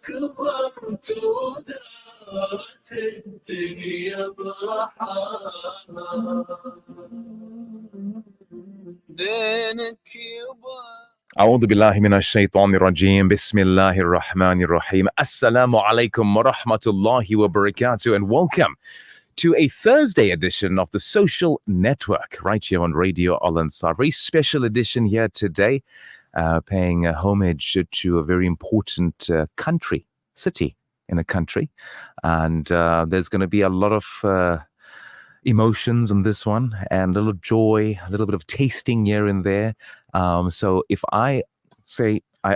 كبرت ودارت الدنيا برحاها دينك يبا أعوذ بالله من الشيطان الرجيم بسم الله الرحمن الرحيم Assalamu alaikum wa rahmatullahi wa barakatuh and welcome to a Thursday edition of the Social Network right here on Radio Al Ansar. Very special edition here today, paying homage to a very important city in a country. And there's going to be a lot of emotions on this one and a little joy, a little bit of tasting here and there. So if I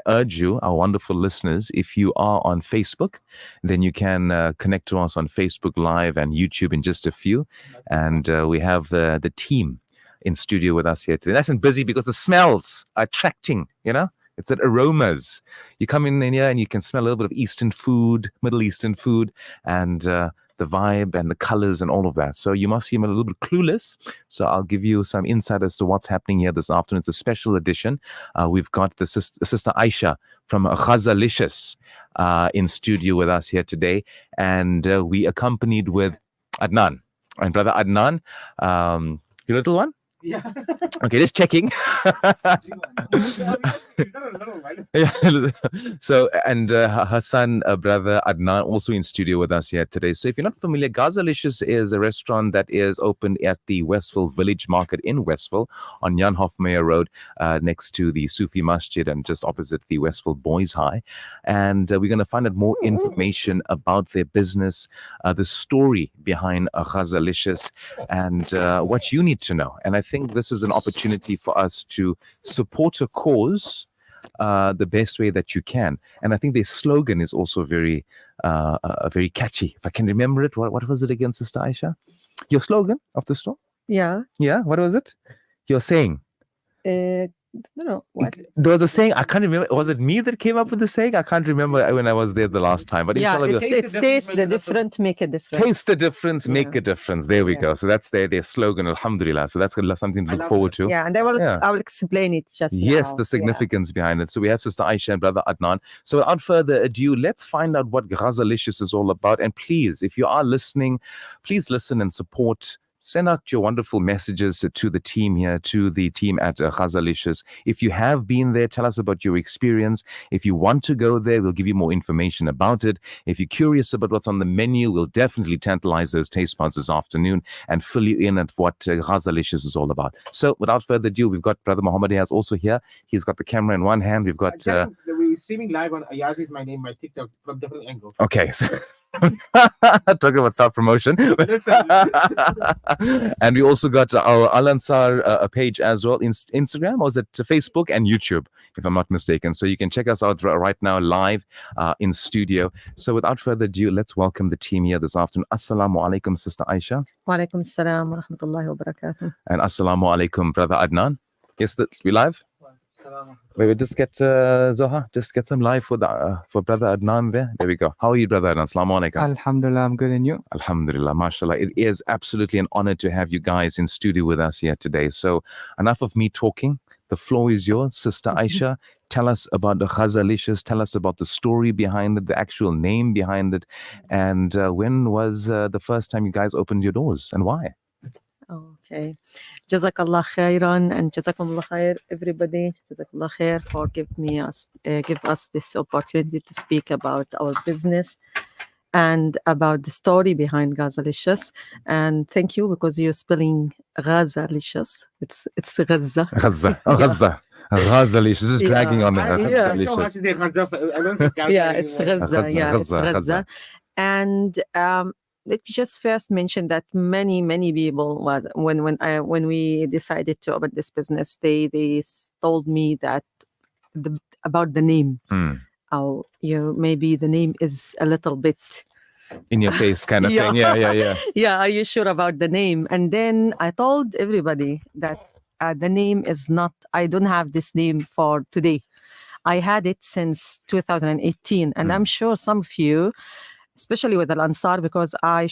urge you, our wonderful listeners, if you are on Facebook, then you can connect to us on Facebook Live and YouTube in just a few. And we have the team in studio with us here today. Nice and busy because the smells are attracting, you know? It's that aromas. You come in here and you can smell a little bit of Eastern food, Middle Eastern food, and the vibe and the colors and all of that. So you must seem a little bit clueless. So I'll give you some insight as to what's happening here this afternoon. It's a special edition. We've got the sister Aisha from Ghazalicious in studio with us here today. And we accompanied with Adnan. And brother Adnan, your little one? Yeah. Okay, just checking. Yeah. So, and her son, brother Adnan, also in studio with us here today. So, if you're not familiar, Ghazalicious is a restaurant that is open at the Westville Village Market in Westville on Jan Hofmeyer Road, next to the Sufi Masjid and just opposite the Westville Boys High. And we're going to find out more information about their business, the story behind Ghazalicious, and what you need to know. And I think this is an opportunity for us to support a cause the best way that you can. And I think their slogan is also very catchy. If I can remember it, what was it again, Sister Aisha? Your slogan of the store? Yeah. Yeah, what was it? Your saying? No, what? There was a saying, I can't remember. Was it me that came up with the saying? I can't remember when I was there the last time. But yeah, inshallah, it's taste the different, make a difference. Taste the difference, make a difference. There we go. So that's their slogan, alhamdulillah. So that's something to look forward to. Yeah, and I will explain it just Yes, now. the significance behind it. So we have Sister Aisha and Brother Adnan. So without further ado, let's find out what Ghazalicious is all about. And please, if you are listening, please listen and support. Send out your wonderful messages to the team here, to the team at Ghazalicious. If you have been there, tell us about your experience. If you want to go there, we'll give you more information about it. If you're curious about what's on the menu, we'll definitely tantalize those taste buds this afternoon and fill you in at what Ghazalicious is all about. So without further ado, we've got Brother Muhammad Ayaz also here. He's got the camera in one hand. We've got... we're streaming live on Ayaz is my name, my TikTok, from different angles. Okay. Talking about self-promotion. And we also got our Al Ansar page as well, Instagram, or is it Facebook and YouTube, if I'm not mistaken. So you can check us out right now live in studio. So without further ado, let's welcome the team here this afternoon. Assalamu alaikum, Sister Aisha. Wa alaikum assalam wa rahmatullahi wa barakatuh. And assalamu alaikum, Brother Adnan. Yes, we live? Wait, just get Zoha, just get some live for Brother Adnan there. There we go. How are you, Brother Adnan? Assalamu alaikum. Alhamdulillah, I'm good, and you? Alhamdulillah, mashallah. It is absolutely an honor to have you guys in studio with us here today. So enough of me talking. The floor is yours, Sister Aisha. Tell us about the Ghazalicious. Tell us about the story behind it, the actual name behind it. And when was the first time you guys opened your doors and why? Okay. Jazakallah khairan and Jazakumullah khair, everybody. Jazakallah khair for give us this opportunity to speak about our business and about the story behind Ghazalicious. And thank you because you're spelling Ghazalicious. It's Gaza. Gaza. Oh, Gaza. Ghazalicious. This is dragging on there. Yeah, it's Gaza. Yeah, it's Gaza. And let me just first mention that many people, when we decided to open this business, they told me that about the name. Oh, maybe the name is a little bit in your face kind of thing. Yeah. Yeah, are you sure about the name? And then I told everybody that the name is not. I don't have this name for today. I had it since 2018, and I'm sure some of you especially with Al Ansar, because I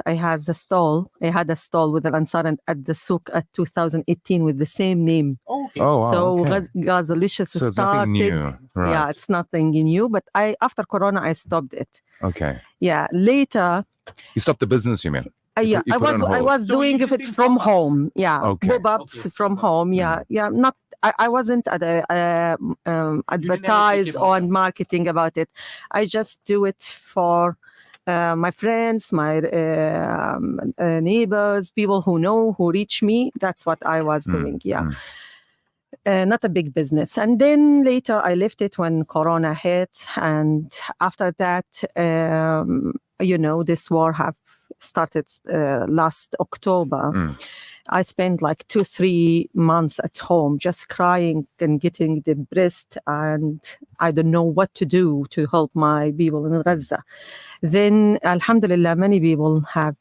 had a stall with Al Ansar and at the souk at 2018 with the same name. Okay. Oh, wow. So Okay. Gazalicious So it's started. nothing new. Right. Yeah, it's nothing new. But after Corona, I stopped it. Okay. Yeah, later. You stopped the business, you mean? Yeah, you I put it on hold. was So doing you it just did from pop-ups? home. Yeah, Okay. pop-ups Okay, from pop-ups. home. Yeah, yeah. Not. I wasn't at advertise brick-and-mortar. on marketing about it. I just do it for my friends, my neighbors, people who reach me. That's what I was doing. Yeah. Not a big business. And then later I left it when Corona hit. And after that, this war have started last October. I spent like 2-3 months at home just crying and getting depressed, and I don't know what to do to help my people in Gaza. Then, alhamdulillah, many people have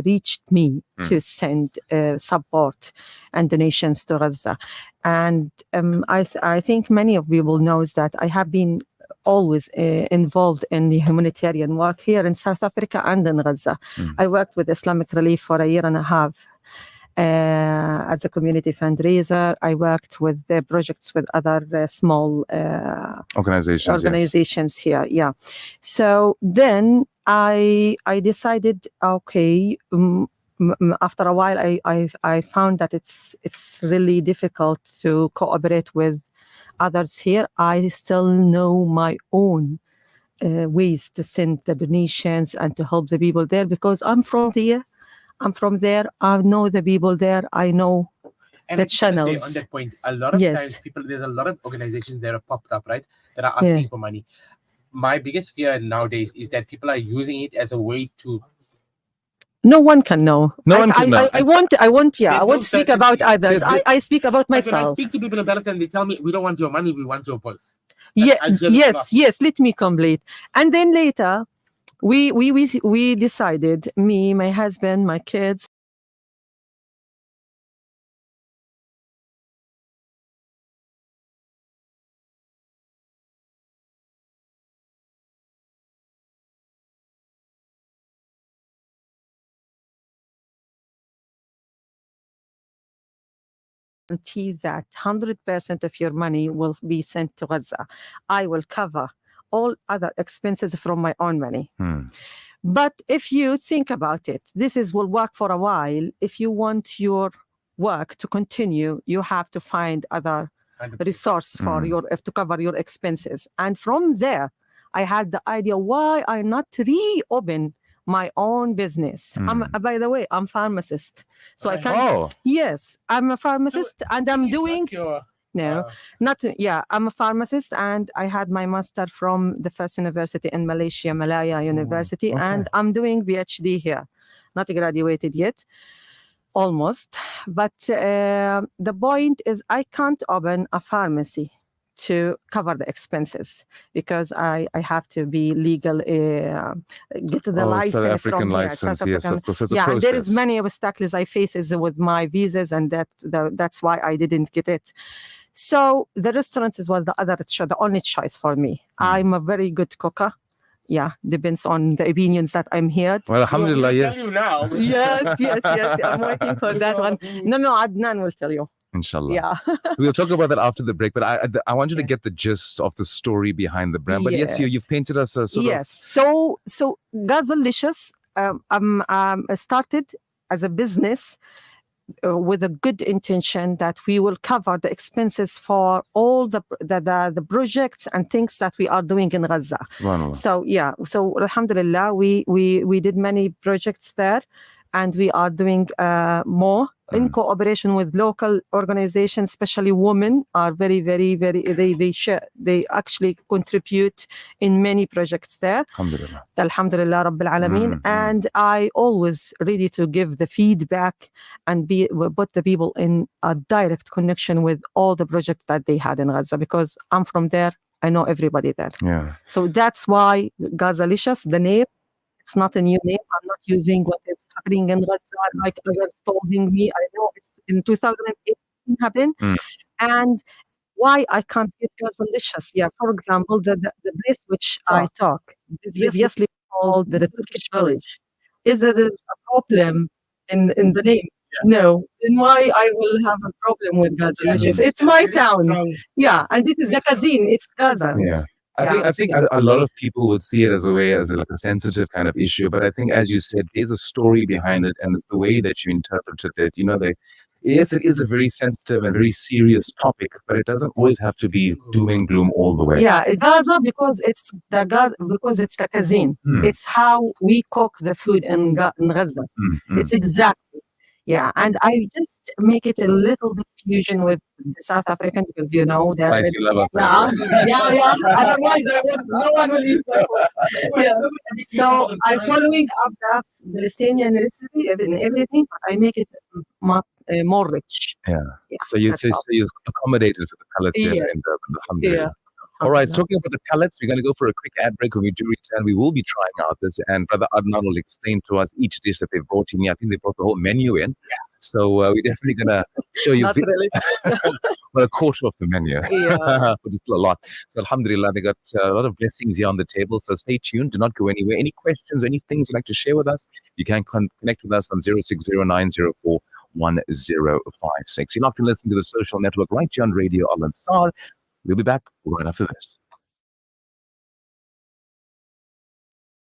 reached me to send support and donations to Gaza. And I think many of people knows that I have been always involved in the humanitarian work here in South Africa and in Gaza. I worked with Islamic Relief for 1.5 years as a community fundraiser. I worked with projects with other small organizations here. Yeah. So then I decided, okay. After a while, I found that it's really difficult to cooperate with others here. I still know my own ways to send the donations and to help the people there because I'm from there. I know the people there. I know And the I just wanna say channels. on that point, a lot of times there's a lot of organizations that have popped up, right, that are asking for money. My biggest fear nowadays is that people are using it as a way to. No one can know. No one can know. I won't no speak about certainty. others. I speak about But when I myself. speak to people about it and they tell me, we don't want your money, we want your voice. Yeah, I hear this a lot. yes, let me complete. And then later, we decided, me, my husband, my kids, guarantee that 100% of your money will be sent to Gaza. I will cover all other expenses from my own money. But if you think about it, will work for a while. If you want your work to continue, you have to find other 100%. resource for to cover your expenses. And from there, I had the idea why I not reopen my own business. By the way, I'm pharmacist, so I can. Oh. Yes, I'm a pharmacist, and I'm It's doing. not your, No, not yeah. I'm a pharmacist, and I had my master from the first university in Malaysia, Malaya University, and I'm doing PhD here. Not graduated yet, almost. But the point is, I can't open a pharmacy to cover the expenses because I have to be legal, get the license South African from here. license, South yes, African. of course. It's a Yeah, process. there is many obstacles I face is with my visas, and that's why I didn't get it. So the restaurants was the only choice for me. I'm a very good cooker. Yeah, depends on the opinions that I'm here. Well, alhamdulillah, yes. Tell you now. yes. I'm waiting for that one. No, Adnan will tell you. Inshallah. Yeah. We'll talk about that after the break, but I want you to get the gist of the story behind the brand. But yes, you've painted us a sort of... So Gazalicious started as a business with a good intention that we will cover the expenses for all the projects and things that we are doing in Gaza. So alhamdulillah, we did many projects there, and we are doing more in cooperation with local organizations, especially women are very, very, very, they actually contribute in many projects there. Alhamdulillah Rabbil Alameen. And I always ready to give the feedback and put the people in a direct connection with all the projects that they had in Gaza, because I'm from there. I know everybody there. Yeah. So that's why Gazalicious, the name, it's not a new name. I'm not using what is happening in Gaza like others told me. I know it's in 2018 happened. And why I can't get Gazalicious. Yeah, for example, the place which I talk previously called the Turkish village. Is that there's a problem in the name? No. Then why I will have a problem with Gazalicious? It's my town. Yeah, and this is the cuisine. It's Gaza. Yeah. I think a lot of people would see it as a way, as like a sensitive kind of issue. But I think, as you said, there's a story behind it, and it's the way that you interpreted it. You know, yes, it is a very sensitive and very serious topic, but it doesn't always have to be doom and gloom all the way. Yeah, Gaza because it's the cuisine. It's how we cook the food in Gaza. It's exactly. Yeah, and I just make it a little bit fusion with the South African because you know that. Spicy lover. Yeah. Otherwise, no one will eat my food. Yeah. So I'm following up the Palestinian recipe and everything, but I make it more rich. Yeah. So you accommodated for the pellets here in the Alhamdulillah. Yeah. All right, talking about the pellets, we're going to go for a quick ad break. When we do return, we will be trying out this, and Brother Adnan will explain to us each dish that they've brought in. I think they brought the whole menu in. So we're definitely going to show you Not really. well, a quarter of the menu, Yeah. which is still a lot. So Alhamdulillah, they got a lot of blessings here on the table. So stay tuned. Do not go anywhere. Any questions, any things you'd like to share with us, you can connect with us on 0609041056. You're not going to listen to the social network right here on Radio Al Ansar. We'll be back right after this.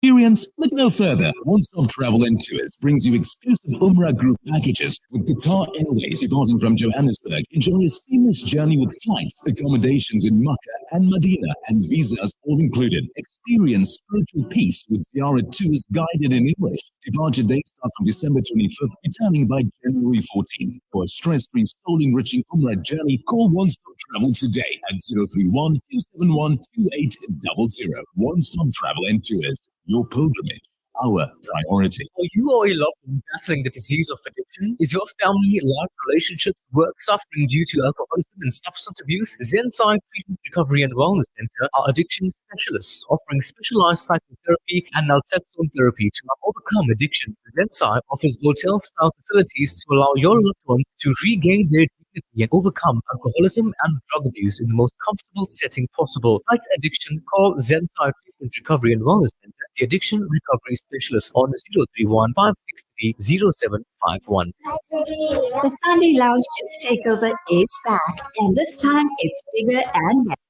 Experience, look no further. One Stop Travel and Tours brings you exclusive Umrah group packages with Qatar Airways starting from Johannesburg. Enjoy a seamless journey with flights, accommodations in Makkah and Medina, and visas all included. Experience spiritual peace with Ziara Tours guided in English. Departure date starts from December 25th, returning by January 14th. For a stress-free, soul-enriching Umrah journey, call One Stop Travel today at 031 271 2800. One Stop Travel and Tours. Your pilgrimage, our priority. Are you or a loved one battling the disease of addiction? Is your family, life, relationship, work suffering due to alcoholism and substance abuse? Zenside Treatment Recovery and Wellness Center are addiction specialists offering specialized psychotherapy and naltrexone therapy to overcome addiction. Zenside offers hotel-style facilities to allow your loved ones to regain their dignity and overcome alcoholism and drug abuse in the most comfortable setting possible. Fight addiction, call Zenside Treatment Recovery and Wellness Center, the addiction recovery specialist on 031 563 0751. The Sunday Lounge Kids Takeover is back, and this time it's bigger and better.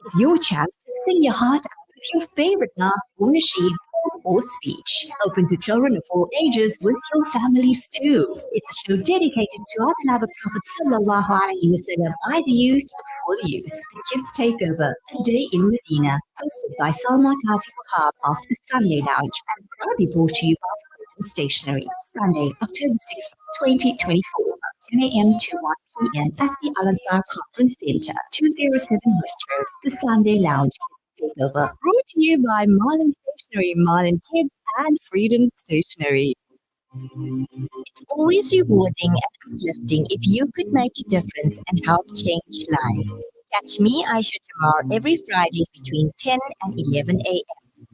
It's your chance to sing your heart out with your favorite laugh or nasheed or speech. Open to children of all ages with your families too. It's a show dedicated to our beloved Prophet Sallallahu Alaihi Wasallam by the youth for the youth. The Kids Takeover, a day in Medina, hosted by Salma Qazi Wahab of the Sunday Lounge and proudly brought to you by Freedom Stationery. Sunday, October 6th, 2024, 10 a.m. to 1 p.m. at the Al Ansar Conference Center, 207 West Road, the Sunday Lounge Takeover. Brought to you by Marlin Stationery, Marlin Kids, and Freedom Stationery. It's always rewarding and uplifting if you could make a difference and help change lives. Catch me, Aisha Tamar, every Friday between 10 and 11 a.m.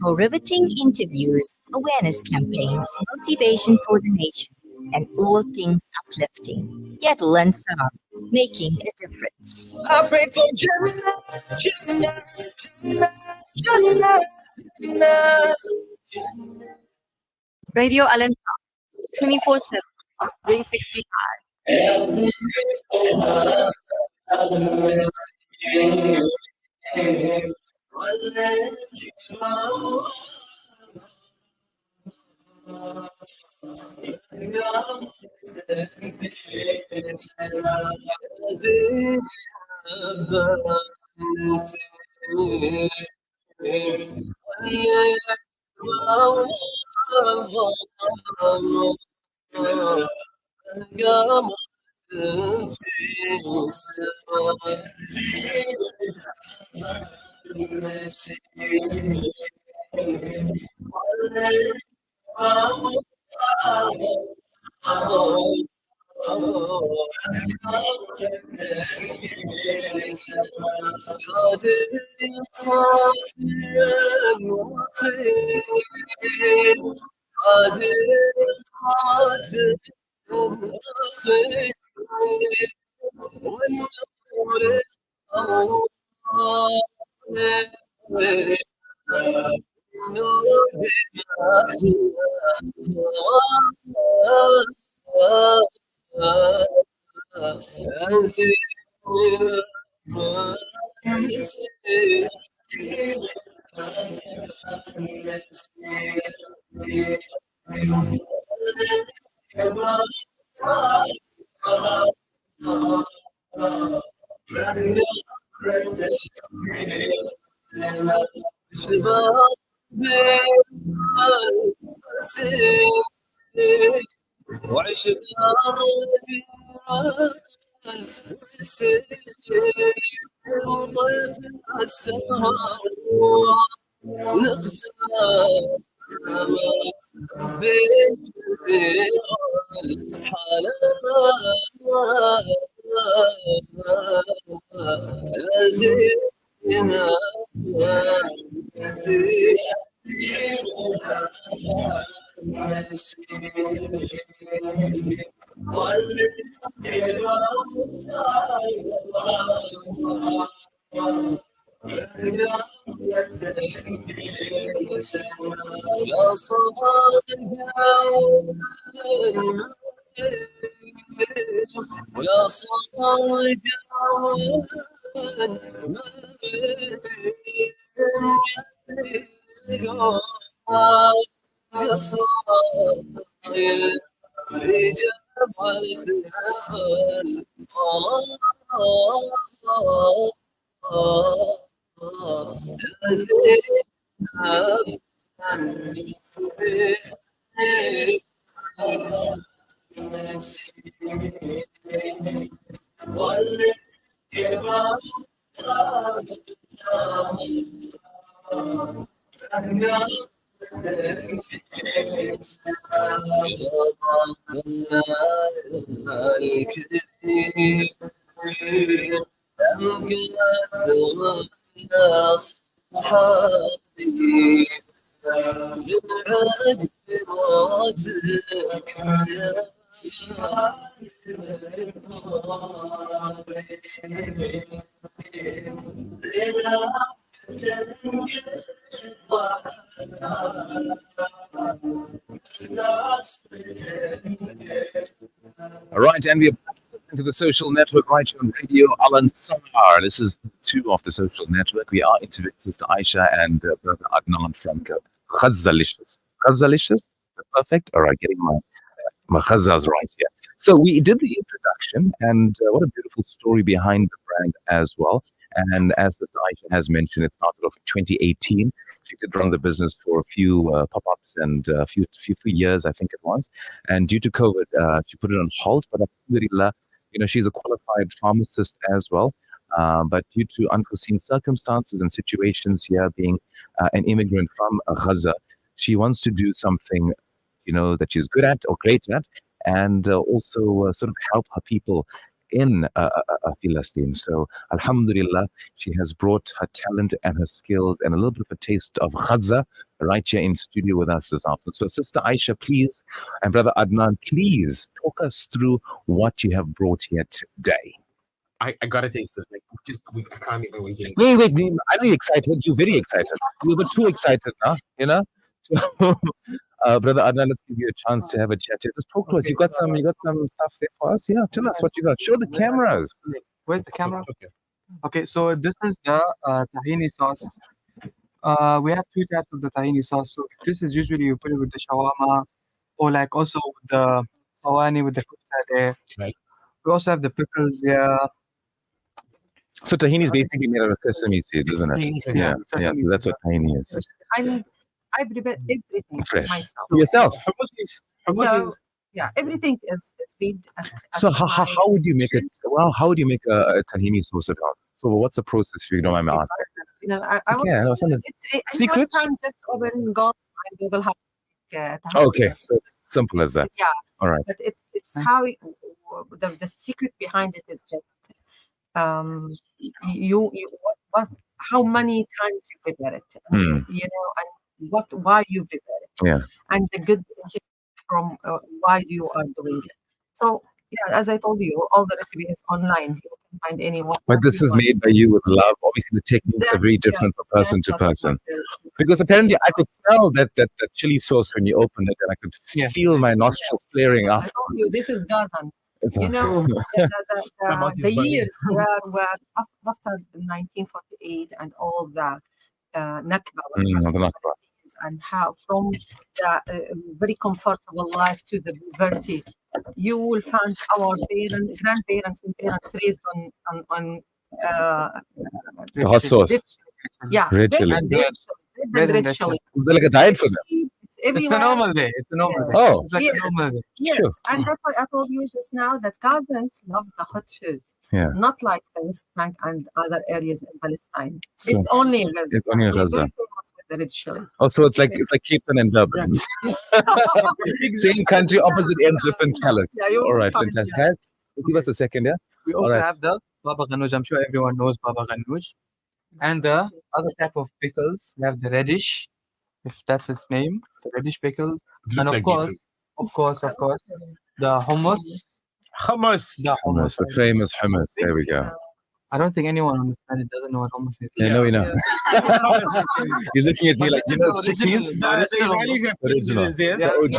for riveting interviews, awareness campaigns, motivation for the nation, and all things uplifting. Yet Ansar, making a difference. I pray for Jannah, Jannah, Jannah. Radio Al Ansar, 24/7, 365. All right, and we are back into the social network right here on Radio Alan Samar. This is two of the social network. We are interviewing Sister Aisha and Brother Adnan from Ghazalicious. Ghazalicious? Is that perfect? All right, getting my Ghazals right here. So we did the introduction, and what a beautiful story behind the brand as well. And as Sister Aisha has mentioned, it started off in 2018. She did run the business for a few pop-ups and a few years, I think it was. And due to COVID, she put it on hold. But alhamdulillah, she's a qualified pharmacist as well. But due to unforeseen circumstances and situations here, being an immigrant from Gaza, she wants to do something, that she's good at or great at, and also sort of help her people in Palestine. So, alhamdulillah, she has brought her talent and her skills and a little bit of a taste of Gaza right here in studio with us this afternoon. So, Sister Aisha, please, and Brother Adnan, please talk us through what you have brought here today. I gotta taste this. I can't even wait. Wait. I know you're excited. You're very excited. You're a bit too excited now, So, Brother Adnan, let's give you a chance to have a chat here. Just talk to us. You got some stuff there for us? Yeah, tell us what you got. Show the cameras. Where's the camera? Okay, so this is the tahini sauce. We have two types of the tahini sauce. So this is usually you put it with the shawarma, or like also with the sawani with the kufta there. Right. We also have the pickles there. So tahini is basically made out of sesame seeds, isn't it? Tahini, Yeah. So that's what tahini is. I prepare everything Fresh. myself. Yourself. So, yeah, everything is made. So how would you make it? Well, how would you make a tahini sauce at all? So what's the process, if you don't mind me asking? I Yeah, secret? You can just open Google and Google how to make Okay, so it's simple as that. Yeah. All right. But it's how the secret behind it is just how many times you prepare it, and why you prepare it, Yeah. and the good from why you are doing it. So Yeah, as I told you, all the recipe is online. You can find anyone. But this is made by you with love. Obviously, the techniques are very different from person to person. Because apparently, I could smell that chili sauce when you opened it, and I could feel my nostrils flaring up. I told you, this is Gazan. It's You a- know, the years were after 1948 and all the Nakba, the Nakba. and how from the very comfortable life to the poverty, you will find our grandparents and parents raised on The hot sauce. yeah, Red chili. red chili. Is there like a diet for them? It's a normal day. It's a normal day. Oh. It's like a normal day. Yes, Sure. and that's why I told you just now that Gazans love the hot food. Yeah. Not like the West Bank and other areas in Palestine. So- it's only in Gaza. It's only in We're Gaza. very famous with the red chili. Oh, so it's like Cape Town and Durban. Same country, opposite ends, different palates. Yeah, you're All right, fine, fantastic. yeah. Guys, give us a second, yeah? We also Alright. have the Baba Ganoush. I'm sure everyone knows Baba Ganoush. And the other type of pickles. We have the radish, if that's its name, the radish pickles. And of course, the hummus. Hummus. The Hummus, hummus. the famous hummus. There we go. I don't think anyone on this planet doesn't know what hummus is. Yeah, no, we know. He's looking at me like, you know, The original- chickpeas? the original hummus. Original. there. The OG.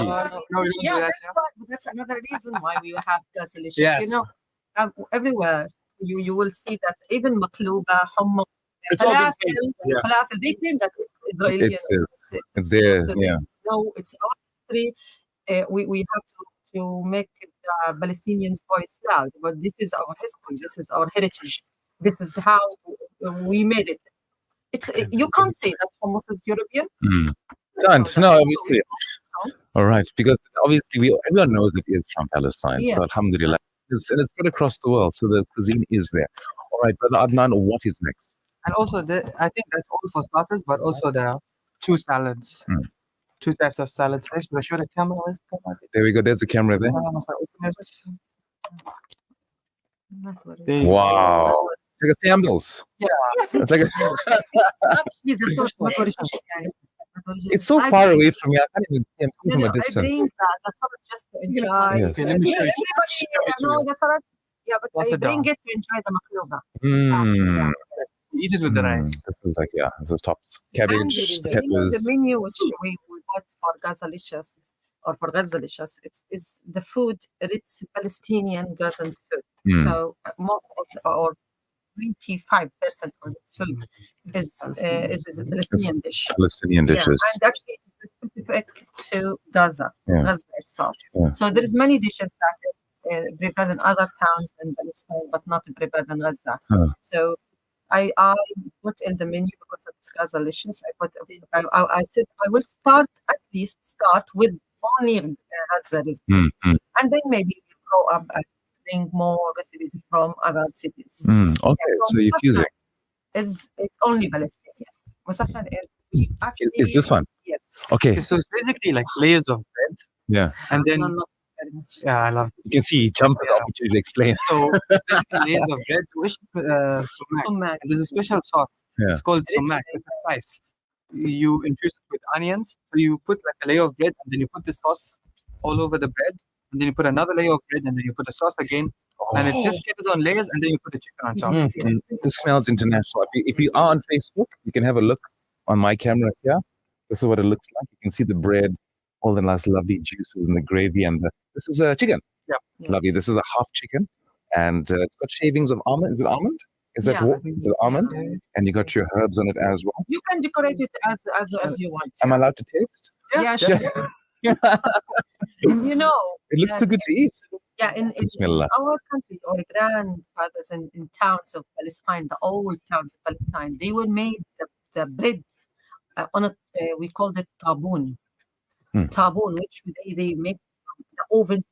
No, we don't Yeah, do that. that's another reason why we have Gazelicious. Yes. You know, everywhere you will see that even maklouba, hummus, It's all been falafel, yeah. falafel, they claim that it's Israeli. It's there, yeah. No, it's our history. We have to make the Palestinians' voice loud. But this is our history. This is our heritage. This is how we made it. It's you can't say that hummus is European. Can't, no, obviously. All right, because obviously everyone knows it is from Palestine. Yes. So alhamdulillah. And it's spread across the world. So the cuisine is there. All right, Brother Adnan, what is next? And also, I think that's all for starters, but also there are two salads. Two types of salads. Should I show the camera? There we go. There's the camera there. There you go. Wow. It's like a sandals. Yeah. It's like Actually, the sauce was original. it's so far away from me. I can't even see. I'm seeing from a I distance. bring the salad just to enjoy. Yes. Okay, let me show you. Everybody know the salad. Yeah, but What's I it down? bring it to enjoy the maklouba. Mm. Eat it with the rice. This is like, yeah, this is top. Cabbage, And peppers. the menu which we bought for Gazalicious or for Gazalicious, is the food. It's Palestinian Gazan's food. Mm. So more or 25% of this food is a Palestinian dish. Palestinian Yeah, dishes. and actually it's specific to Gaza, Yeah. Gaza itself. Yeah. So there is many dishes that is prepared in other towns in Palestine, but not prepared in Gaza. Huh. So I put in the menu because it's Gazalicious. I said I will at least start with only Gaza recipe, and then maybe we'll go up and bring more recipes from other cities. Okay, so you're fusing. Is only Palestinian. Musafan is actually Is this one? Yes. Okay, So it's basically like layers of bread. yeah. And then, No, not very much. yeah, I love it. You can see he jumped at the opportunity to explain. So it's basically layers of bread with sumac. Sumac. And there's a special sauce. Yeah. It's called sumac. It's a spice. You infuse it with onions. So you put like a layer of bread and then you put the sauce all over the bread. And then you put another layer of bread and then you put the sauce again. And it's just kept on layers and then you put the chicken on top. This smells international. If you are on Facebook, you can have a look on my camera here. This is what it looks like. You can see the bread, all the nice lovely juices and the gravy. And this is a chicken. Yeah. Lovely. This is a half chicken. And it's got shavings of almond. Is it almond? Is that Yeah. what? Is it almond? And you got your herbs on it as well. You can decorate it as you want. Am I allowed to taste? Yeah, sure. You know, It looks too good to eat. yeah, in Bismillah. our country, our grandfathers in towns of Palestine, the old towns of Palestine, they were made the bread on a we called it taboon, which they make the oven,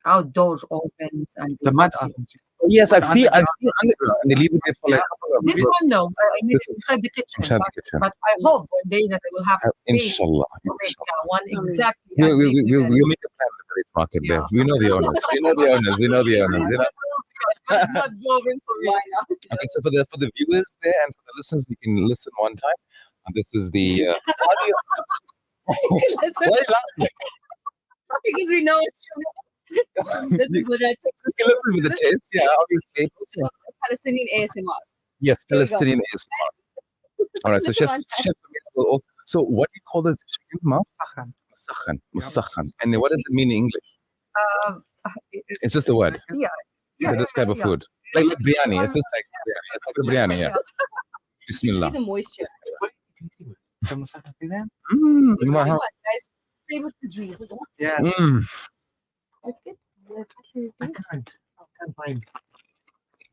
outdoor ovens and The mud ovens. Yes, I've seen underground, and they leave it there for like a couple of This weeks. one, no, I mean This is inside the kitchen. inside the but, kitchen. but I hope one day that they will have space Inshallah, to make one exactly. as We'll they we'll did. make a plan for the market there. We know the owners. We know the owners. We know the owners. You know? Not going for it. Okay, so for the viewers there and for the listeners, you can listen one time. And this is the. Why are you laughing? Because we know it's This is what I took. You can listen with the taste, yeah, obviously. Palestinian ASMR. Yes, There we go. Palestinian ASMR. All right, so Listen Chef, on Chef so what do you call this dish again, Ma? Musakhan. Musakhan. And then what does it mean in English? It's just a word to describe a food. Like biryani. It's just like, it's like a biryani, yeah. Bismillah. See the moisture. Mm, It's wow. like what, guys? Save it to drink. Yeah. Mm. Let's get. I can't find.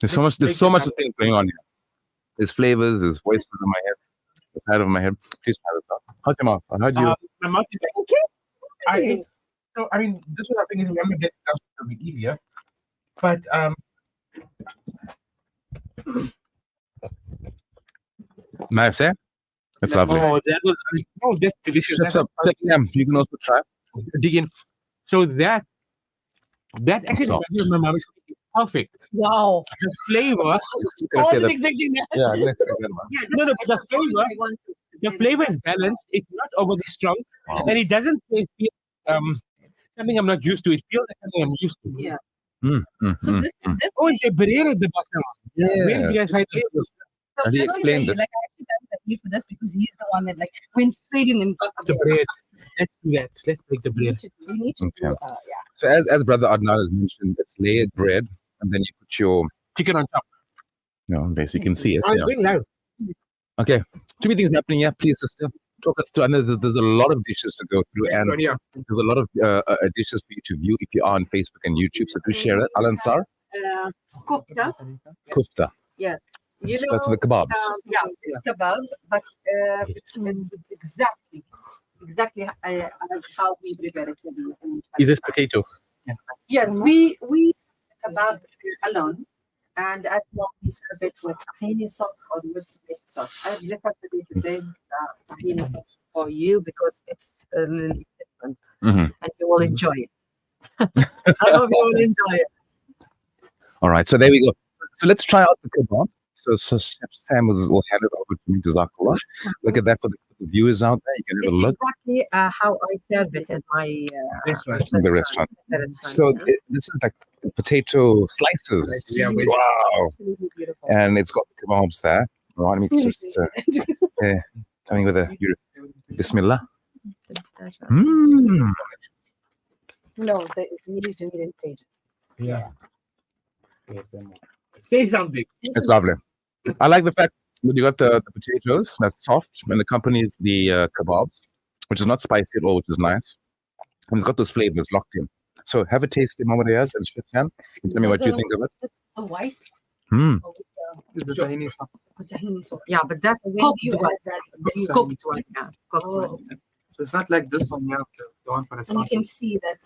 There's so much thing going on here. There's flavors, there's voices in my head, the side of my head. Please try this out. How's your mouth? I heard you. My mouth is like, Okay. so I mean, this was happening is remember that a bit easier, but Nice, eh? It's lovely. oh, that's delicious. Chef, you can also try. Dig in. So that actually Soft. reminds me of my mom's cooking. It's perfect. Wow. The flavor. I I was wasn't expecting that. Yeah, I didn't expect that one. Yeah, No, but the that's what flavor. I want to- The flavor is balanced. It's not overly strong, and it doesn't feel something I'm not used to. It feels like something I'm used to. Yeah. Mm, mm, So mm, this mm. this Oh, it's a bread at the bottom. Where did you Yeah. guys find this? so And he let me explained tell it. you, like I actually done Zaheer for this because he's the one that like went straight in and got The bread. Let's do that. Let's make the We bread. need to do, Okay. yeah. So as Brother Adnan has mentioned, it's layered bread, and then you put your, Chicken on top. base. You can see it. I'm Yeah. going loud. Okay. Too many things happening here. Please, sister, talk us through. I know there's a lot of dishes to go through, and Yeah. there's a lot of dishes for you to view if you are on Facebook and YouTube. So do share it. Al Ansar, Kofta. kufta. You know, That's the kebabs. yeah, it's kebab, but it's exactly as how we prepare it. Is this potato? Yes, we kebab alone, and as well we serve it with tahini sauce or with tomato sauce. I prefer to bring tahini sauce for you because it's a little different, Mhm. and you will enjoy it. I hope you will enjoy it. All right. So there we go. So let's try out the kebab. So Chef Sam will hand it over to me. Jazakallah. Look at that for the viewers out there. You can have a It's look exactly how I serve it in my Restaurant. in the restaurant. So this is like potato slices. Yeah, Wow. Absolutely beautiful. And it's got the kebabs there. All right, let me just coming with a Bismillah. Mm. No, it's needed to eat in stages. Yeah. Say something. It's lovely. I like the fact that you got the potatoes that's soft and accompanies the kebabs, which is not spicy at all, which is nice. And it's got those flavors locked in. So have a taste, Imam Riyaz and Chef Sam. Tell me what you think of it. Just the whites. Hmm. It's the tahini sauce. The tahini sauce. Yeah, but that's When cooked you one. add that, It's Tahini cooked sauce. one. Yeah, cooked one. So it's not like this one, yeah, the one for the And you sauce. can see that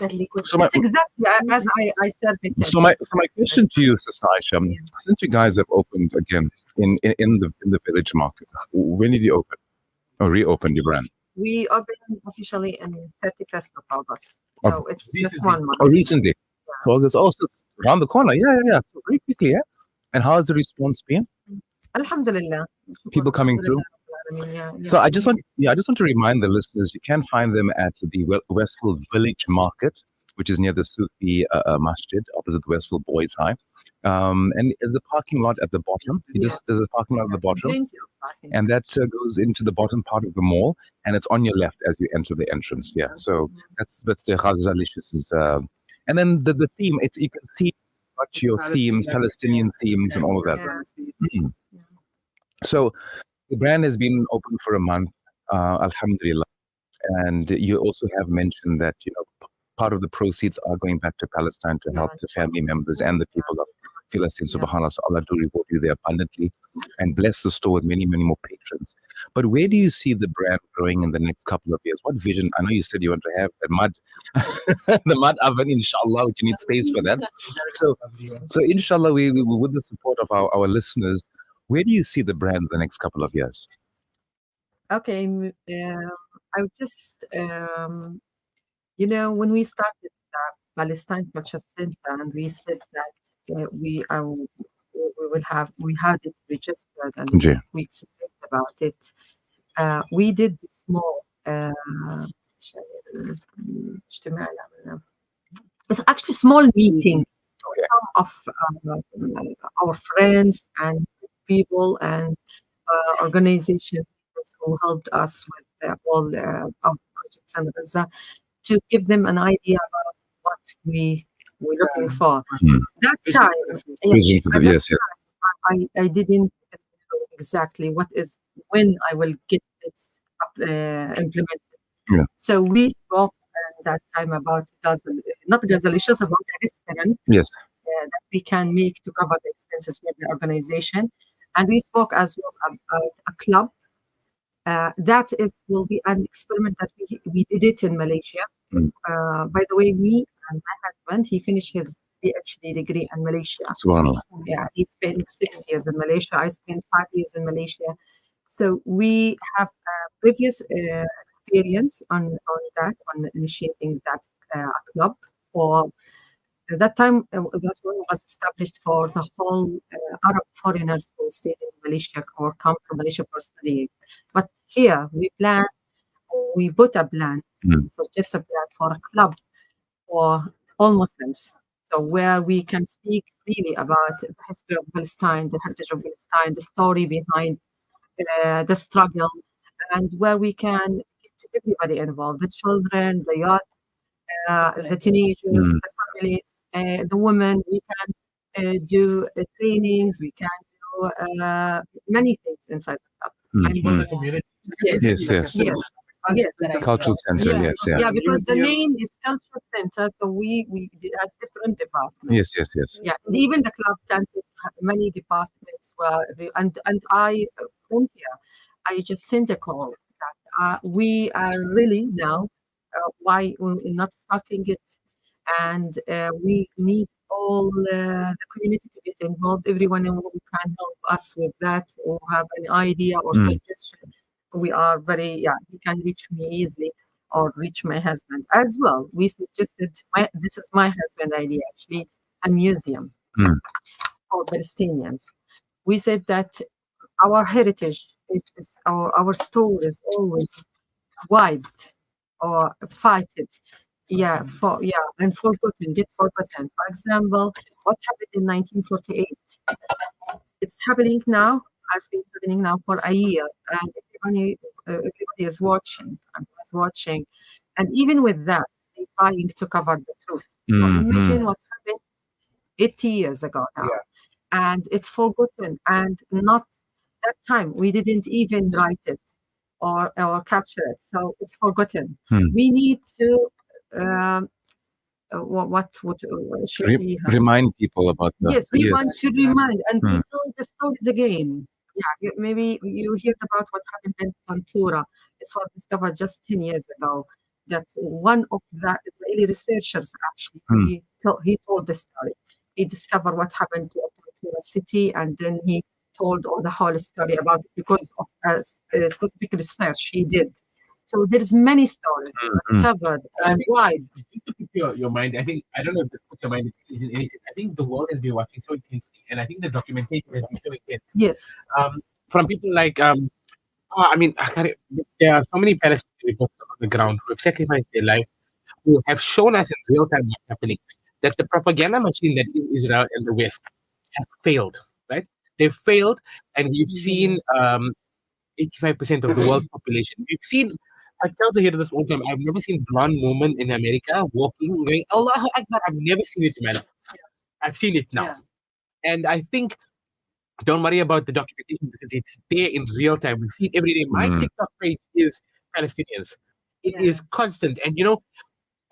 that liquid. So my- it's exactly as I served it. So my question to you, Sister Aisha, since you guys have opened again in the village market, when did you open or reopen your brand? we opened officially in 31st of August. Oh, So it's just 1 month. Oh, recently. August, also around the corner. Yeah. So very quickly, yeah. And how has the response been? Alhamdulillah. People coming through. Yeah, So I just want to remind the listeners, you can find them at the Westfield Village Market, which is near the Sufi Masjid, opposite the Westfield Boys High. And there's a parking lot at the bottom. There's a parking lot at the bottom, Plenty of parking. and that goes into the bottom part of the mall, and it's on your left as you enter the entrance. Yeah, so that's the Ghazalicious is. And then the theme, it's you can see what your themes, Palestinian themes, and all of that. Mhm. So the brand has been open for a month, alhamdulillah. And you also have mentioned that, part of the proceeds are going back to Palestine to help the family members and the people of Palestine. Subhanallah, so Allah do reward you there abundantly and bless the store with many, many more patrons. But where do you see the brand growing in the next couple of years? What vision? I know you said you want to have the mud oven, inshallah, which you need space for that. So inshallah, we with the support of our listeners, where do you see the brand in the next couple of years? Okay, I would just, when we started Palestine Culture Center, and we said that we had it registered, and Ji. we explained about it. We did the small اجتماع اللي عملناه. It's actually a small meeting. Some of our friends and people and organizations who helped us with all our projects and Gaza to give them an idea about what we're looking for. That time, Vision for the- at that yes, yes. time, I didn't know exactly when I will get this implemented. Yeah. So we spoke at that time about not Gazalicious, about a restaurant Yes. that we can make to cover the expenses with the organization. And we spoke as well about a club. That will be an experiment that we did it in Malaysia. Mm. By the way, me and my husband, he finished his PhD degree in Malaysia. Subhanallah. Yeah, he spent 6 years in Malaysia. I spent 5 years in Malaysia. So we have previous experience on initiating that club for. At that time, that one was established for the whole Arab foreigners who stayed in Malaysia or come to Malaysia for studying. But here we put a plan, so just a plan for a club for all Muslims. So where we can speak really about the history of Palestine, the heritage of Palestine, the story behind the struggle, and where we can get everybody involved, the children, the youth, the teenagers, the families, the women. We can do trainings. We can do many things inside the club. Mm. The community. Yes, Yes, yes. yes. Cultural center, Yeah. yes, yeah. Yeah, because the main is cultural center, so we have different departments. Yes, yes, yes. Yeah, and even the club can have many departments. And I from here, I just sent a call that we are really now why we're not starting it, and we need all the community to get involved. Everyone who can help us with that or have an idea or suggestion. We are very you can reach me easily or reach my husband as well. We suggested this is my husband idea actually, a museum for Palestinians. We said that our heritage is our story is always wiped or fighted. And forgotten, get forgotten. For example, what happened in 1948? It's happening now, has been happening now for a year, and everybody is watching and was watching, and even with that, they're trying to cover the truth. So imagine what happened 80 years ago now, and it's forgotten, and not that time we didn't even write it or capture it, so it's forgotten. We need to what should we have? Remind people about the Yes, we want to remind and retell the stories again. Yeah, maybe you heard about what happened in Pantura. This was discovered just 10 years ago. That one of the Israeli researchers actually he told the story. He discovered what happened to Pantura city, and then he told all the whole story about it because of a specific research he did. So there's many stories covered and wide. Just to keep your mind, I think, I don't know if this puts your mind in anything. I think the world has been watching so intensely, and I think the documentation has been so intense. Yes. From people like, there are so many Palestinian reporters on the ground who have sacrificed their life, who have shown us in real time what's happening, that the propaganda machine that is Israel and the West has failed, right? They've failed, and we've seen 85% of the world population. We've seen, I tell Zaheer this all the time, I've never seen blonde woman in America walking, going, Allahu Akbar. I've never seen it, man. I've seen it now. And I think, don't worry about the documentation because it's there in real time. We see it every day. My TikTok page is Palestinians. It is constant. And,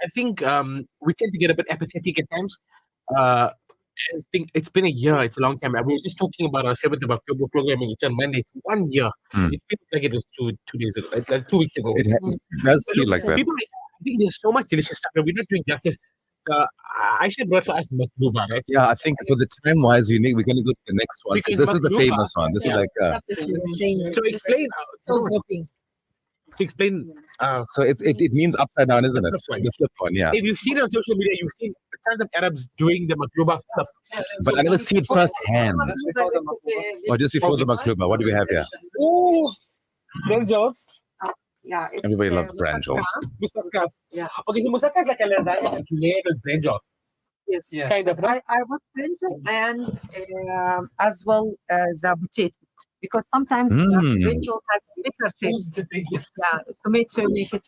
I think we tend to get a bit apathetic at times. I think it's been a year. It's a long time. We were just talking about our 7th of October programming. It's on Monday. It's 1 year. It feels like it was two days ago. It's like 2 weeks ago. It does feel like that. People, I think there's so much delicious stuff. We're not doing justice. Aisha brought for us Makluba, right? Yeah, I think for the time wise, we're going to go to the next one. So Because this is the Makluba- famous one. This is like. So explain. To explain. So it means upside down, isn't it? The flip one. The flip one, yeah. If you've seen it on social media, you've seen tons of Arabs doing the Makluba stuff. But I never see it firsthand. Or just before the Makluba. What do we have here? Oh, Benzos. Yeah, it's Everybody loves brinjal. Musaka. Yeah. Okay, so musaka is like a lasagna that's layered with brinjal. Yes. Yeah. Kind of. I would brinjal and as well the potato, because sometimes the brinjal has bitter taste. Yeah, tomato make it.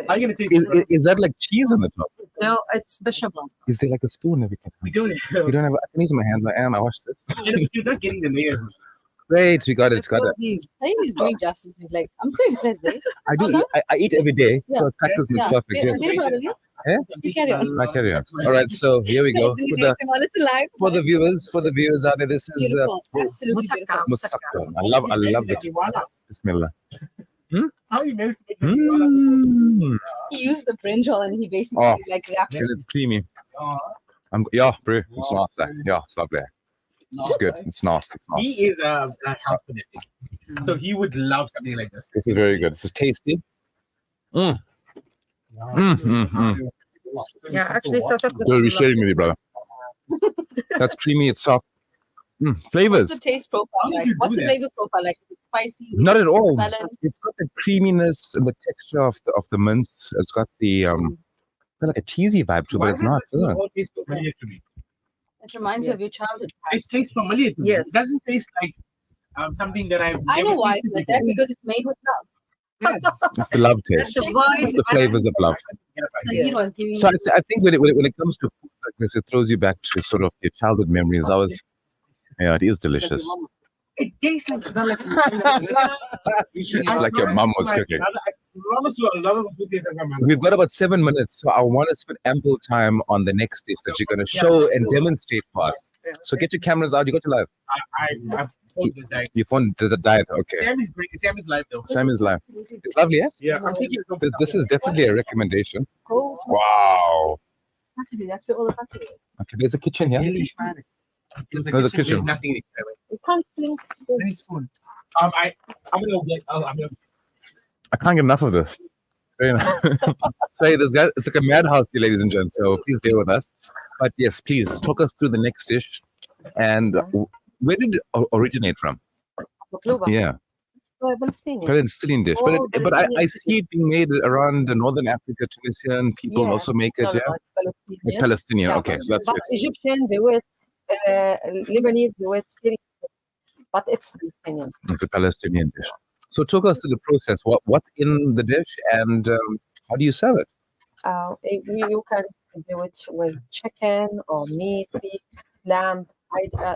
Are you gonna taste Is that like cheese on the top? No, it's bechamel. Is there like a spoon that we can? We don't You don't have. I can use my hands. I am. I washed it. You're not getting the layers. Wait, we got it. It's got it. Zaheer is doing justice. Like, I'm so impressed. Eh? I do. I eat every day, Yeah. so practice makes perfect. Yes. Very proud of you. Yeah? You carry on. I carry on. All right, so here we go. For the viewers out there, this is Beautiful. Absolutely beautiful. musakka. I love it. Bismillah. How you managed to make Mm. He used the brinjal and he basically Oh. like wrapped it. And it's creamy. Oh. Yeah, bro. It's nice. Yeah, it's lovely. It's good. It's nice. It's nice. He is a health fanatic, so he would love something like this. This is very good. This is tasty. Mm. Yeah, actually, South Africa. Don't be sharing with you, brother. That's creamy. It's soft. Flavors. What's the taste profile like? What's the flavor profile like? Is it spicy? Not at all. Balanced? It's got the creaminess and the texture of the mince. It's got the got like a cheesy vibe to it, but it's not. It all tastes familiar to me. It reminds you of your childhood. It tastes familiar to me. Yes. It doesn't taste like something that I've I know never why tasted it's like before. that, because it's made with love. Yes. It's the love taste. That's why It's the flavors of love. Zaheer was giving So I think when it comes to food like this, it throws you back to sort of your childhood memories. Yeah, it is delicious. It tastes like It's like your mum was cooking. I promise you, a lot of food tastes like my mom. We've got about 7 minutes, so I want to spend ample time on the next dish that you're going to show and demonstrate for us. So get your cameras out. You got your live. I've told this guy. You phone the diet. Okay. Sam is great. Sam is live though. Sam is live. It's lovely, yeah? Yeah, I'm thinking of This is definitely a recommendation. Oh, Wow. actually, that's where all the country is. Okay, there's a kitchen here. There's a There's a kitchen. kitchen. There's nothing except You can't think. any spoon. I'm gonna get. I'm gonna. I can't get enough of this. Very nice. Sorry, this guy, it's like a madhouse here, ladies and gents, so please bear with us. But yes, please talk us through the next dish. And where did it originate from? Baklava. Yeah, Palestinian. Palestinian dish. Oh, But I Palestinian see it being made around northern Africa, Tunisian people also make it. No, Yeah, no, it's Palestinian. it's Palestinian. Yeah, Okay, so that's but good. Egyptian, they were Lebanese, they were Syrian, but it's Palestinian. It's a Palestinian dish. So talk us through the process. What's in the dish and how do you serve it? You can do it with chicken or meat, beef, lamb.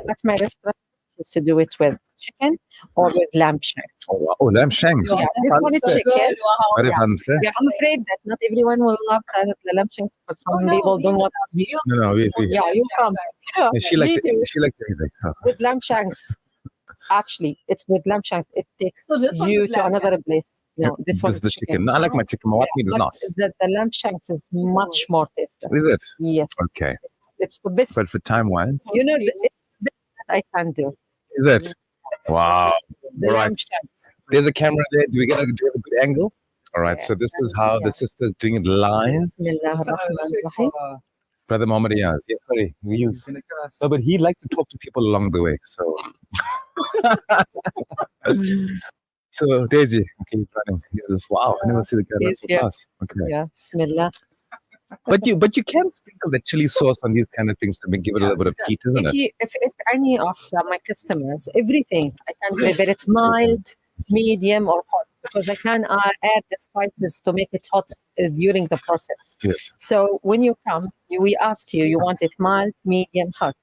At my restaurant, I used to do it with chicken or with lamb shanks. Oh, wow. Oh, lamb shanks. Yeah, this one is Fancy. chicken. Very Yeah. fancy. Yeah, I'm afraid that not everyone will love the lamb shanks, but some people don't want to. No, we Yeah, you come. yeah, she likes Me too. everything. So. With lamb shanks. Actually, it's with lamb shanks. It takes you to another place. No, this one This is is the chicken. No, I like my chicken. My white meat is But not. the lamb shanks is much more tasty. Is it? Yes, Okay. it's the best. But for time wise, You know, it's the best that I can do. is it? Wow. The All lamb right. shanks. There's a camera there. Do we have a good angle? All right. So this is how the sister is doing it live. Bismillahirrahmanirrahim. Brother Muhammad Iyaz. Yeah, sorry. We use. No, but he likes to talk to people along the way. So. So Daisy, okay, you're running. Yes, wow, I never see the camera Yes, so yeah. fast. Okay. Yeah, Bismillah. But you can sprinkle the chili sauce on these kind of things to give it a little bit of heat, isn't it? If any of my customers, everything, I can prepare it mild, medium, or hot, because I can add the spices to make it hot during the process. Yes. So when you come, we ask you want it mild, medium, hot.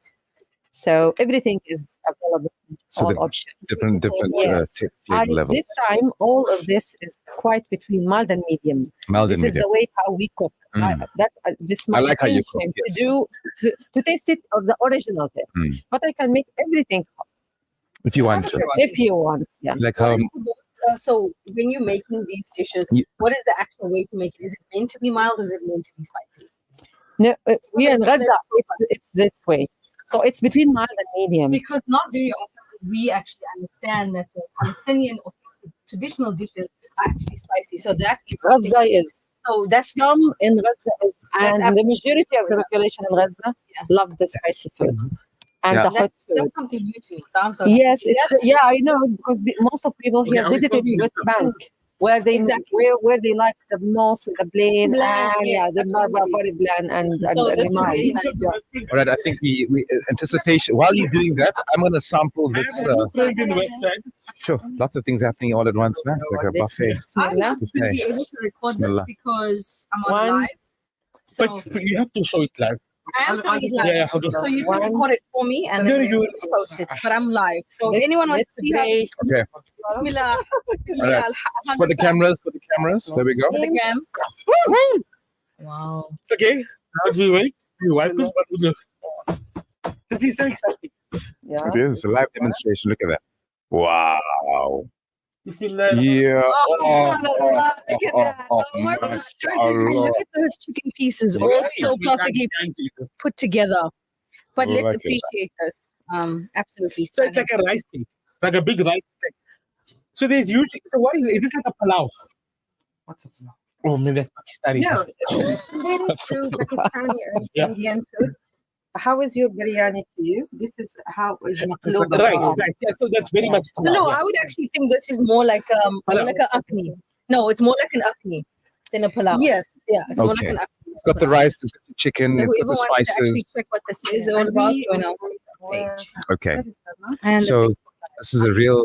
So everything is available. So all the options. different Yes. flavor levels. This time, all of this is quite between mild and medium. Mild This and is medium. the way how we cook. This I like how you cook, intention yes. to taste it of the original taste. But I can make everything hot If you want to. if you want. Yeah. Like So when you're making these dishes, what is the actual way to make it? Is it meant to be mild or is it meant to be spicy? No, we in Gaza, it's this way. So it's between mild and medium. Because not very often do we actually understand that the Palestinian or traditional dishes are actually spicy. So that is Gaza is. So That's some in Gaza is, and the absolutely majority of the population in Gaza love the spicy food and Yeah. the hot food. that's something new to me. So I'm sorry. Yes, it's I know because most of people here Okay, are we visited talking West about Bank. where they Exactly. where they like the most the blend, Bland, and yes, the absolutely. very bland and So this is lime. really nice. All right, I think we anticipation. While you're doing that, I'm going to sample this. Sure, lots of things happening all at once, man. Like a buffet. I'm not Buffet. going to be able to record Bismillah. this because I'm on One. live. So But you have to show it live. I am showing it live. Yeah, hold on. So you One. can record it for me and then you just post it. But I'm live. So if anyone wants to see how Yesterday, Okay, Bismillah. all right. For the cameras, there we go. For the cams. wow. Okay, as we wait, we wipe this, but we do. This is so exciting. Yeah. It is a live demonstration. Look at that. Wow. Bismillah. Yeah. Subhanallah, look at that. Oh my God. mashallah. Look at those chicken pieces, all Right. so perfectly put together. But let's Look at appreciate this. Absolutely. So it's like a rice cake, like a big rice cake. So there's usually, so what is it? Is this like a palau? What's up now? Oh man, that's Pakistani. No, related to Pakistani and Yeah. Indian food. How is your biryani to you? This is how is maqloub Right, al-khas. right. Yeah, so that's very much. No, yeah. I would actually think this is more like Palau. like an akni. No, it's more like an akni than a palau. Yes. Yeah, it's more like Okay. an akni. It's got the rice, it's got the chicken, So it's got whoever the wants to actually spices. check what this is all about, join our page. Okay, What is that, no? And so this is a real,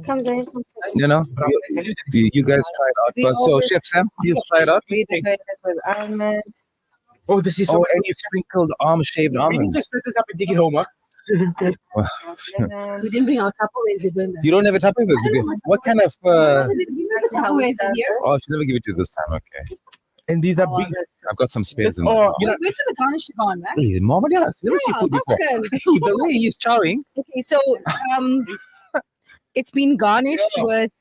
come Zaheer, come. you know, you guys try it out We first. So always- Chef Sam, please try it out. We decorate it with almond. Oh, this is so. Oh, and you sprinkled shaved We need to almonds. split this up and take it home, huh? Lemon. We didn't bring our Tupperwares, we're going back. You don't have a Tupperware? What kind of? Give me the That's how we Tupperwares serve here. it. Oh, I should never give it to you this time. Okay, And these are Oh, big. that's- I've got some spares in there. Oh, Wait for the garnish to go on, man. Hey, Mama, yeah, I've never seen Yeah, food before. Pascal. Hey, the way he's chowing. Okay, so it's been garnished with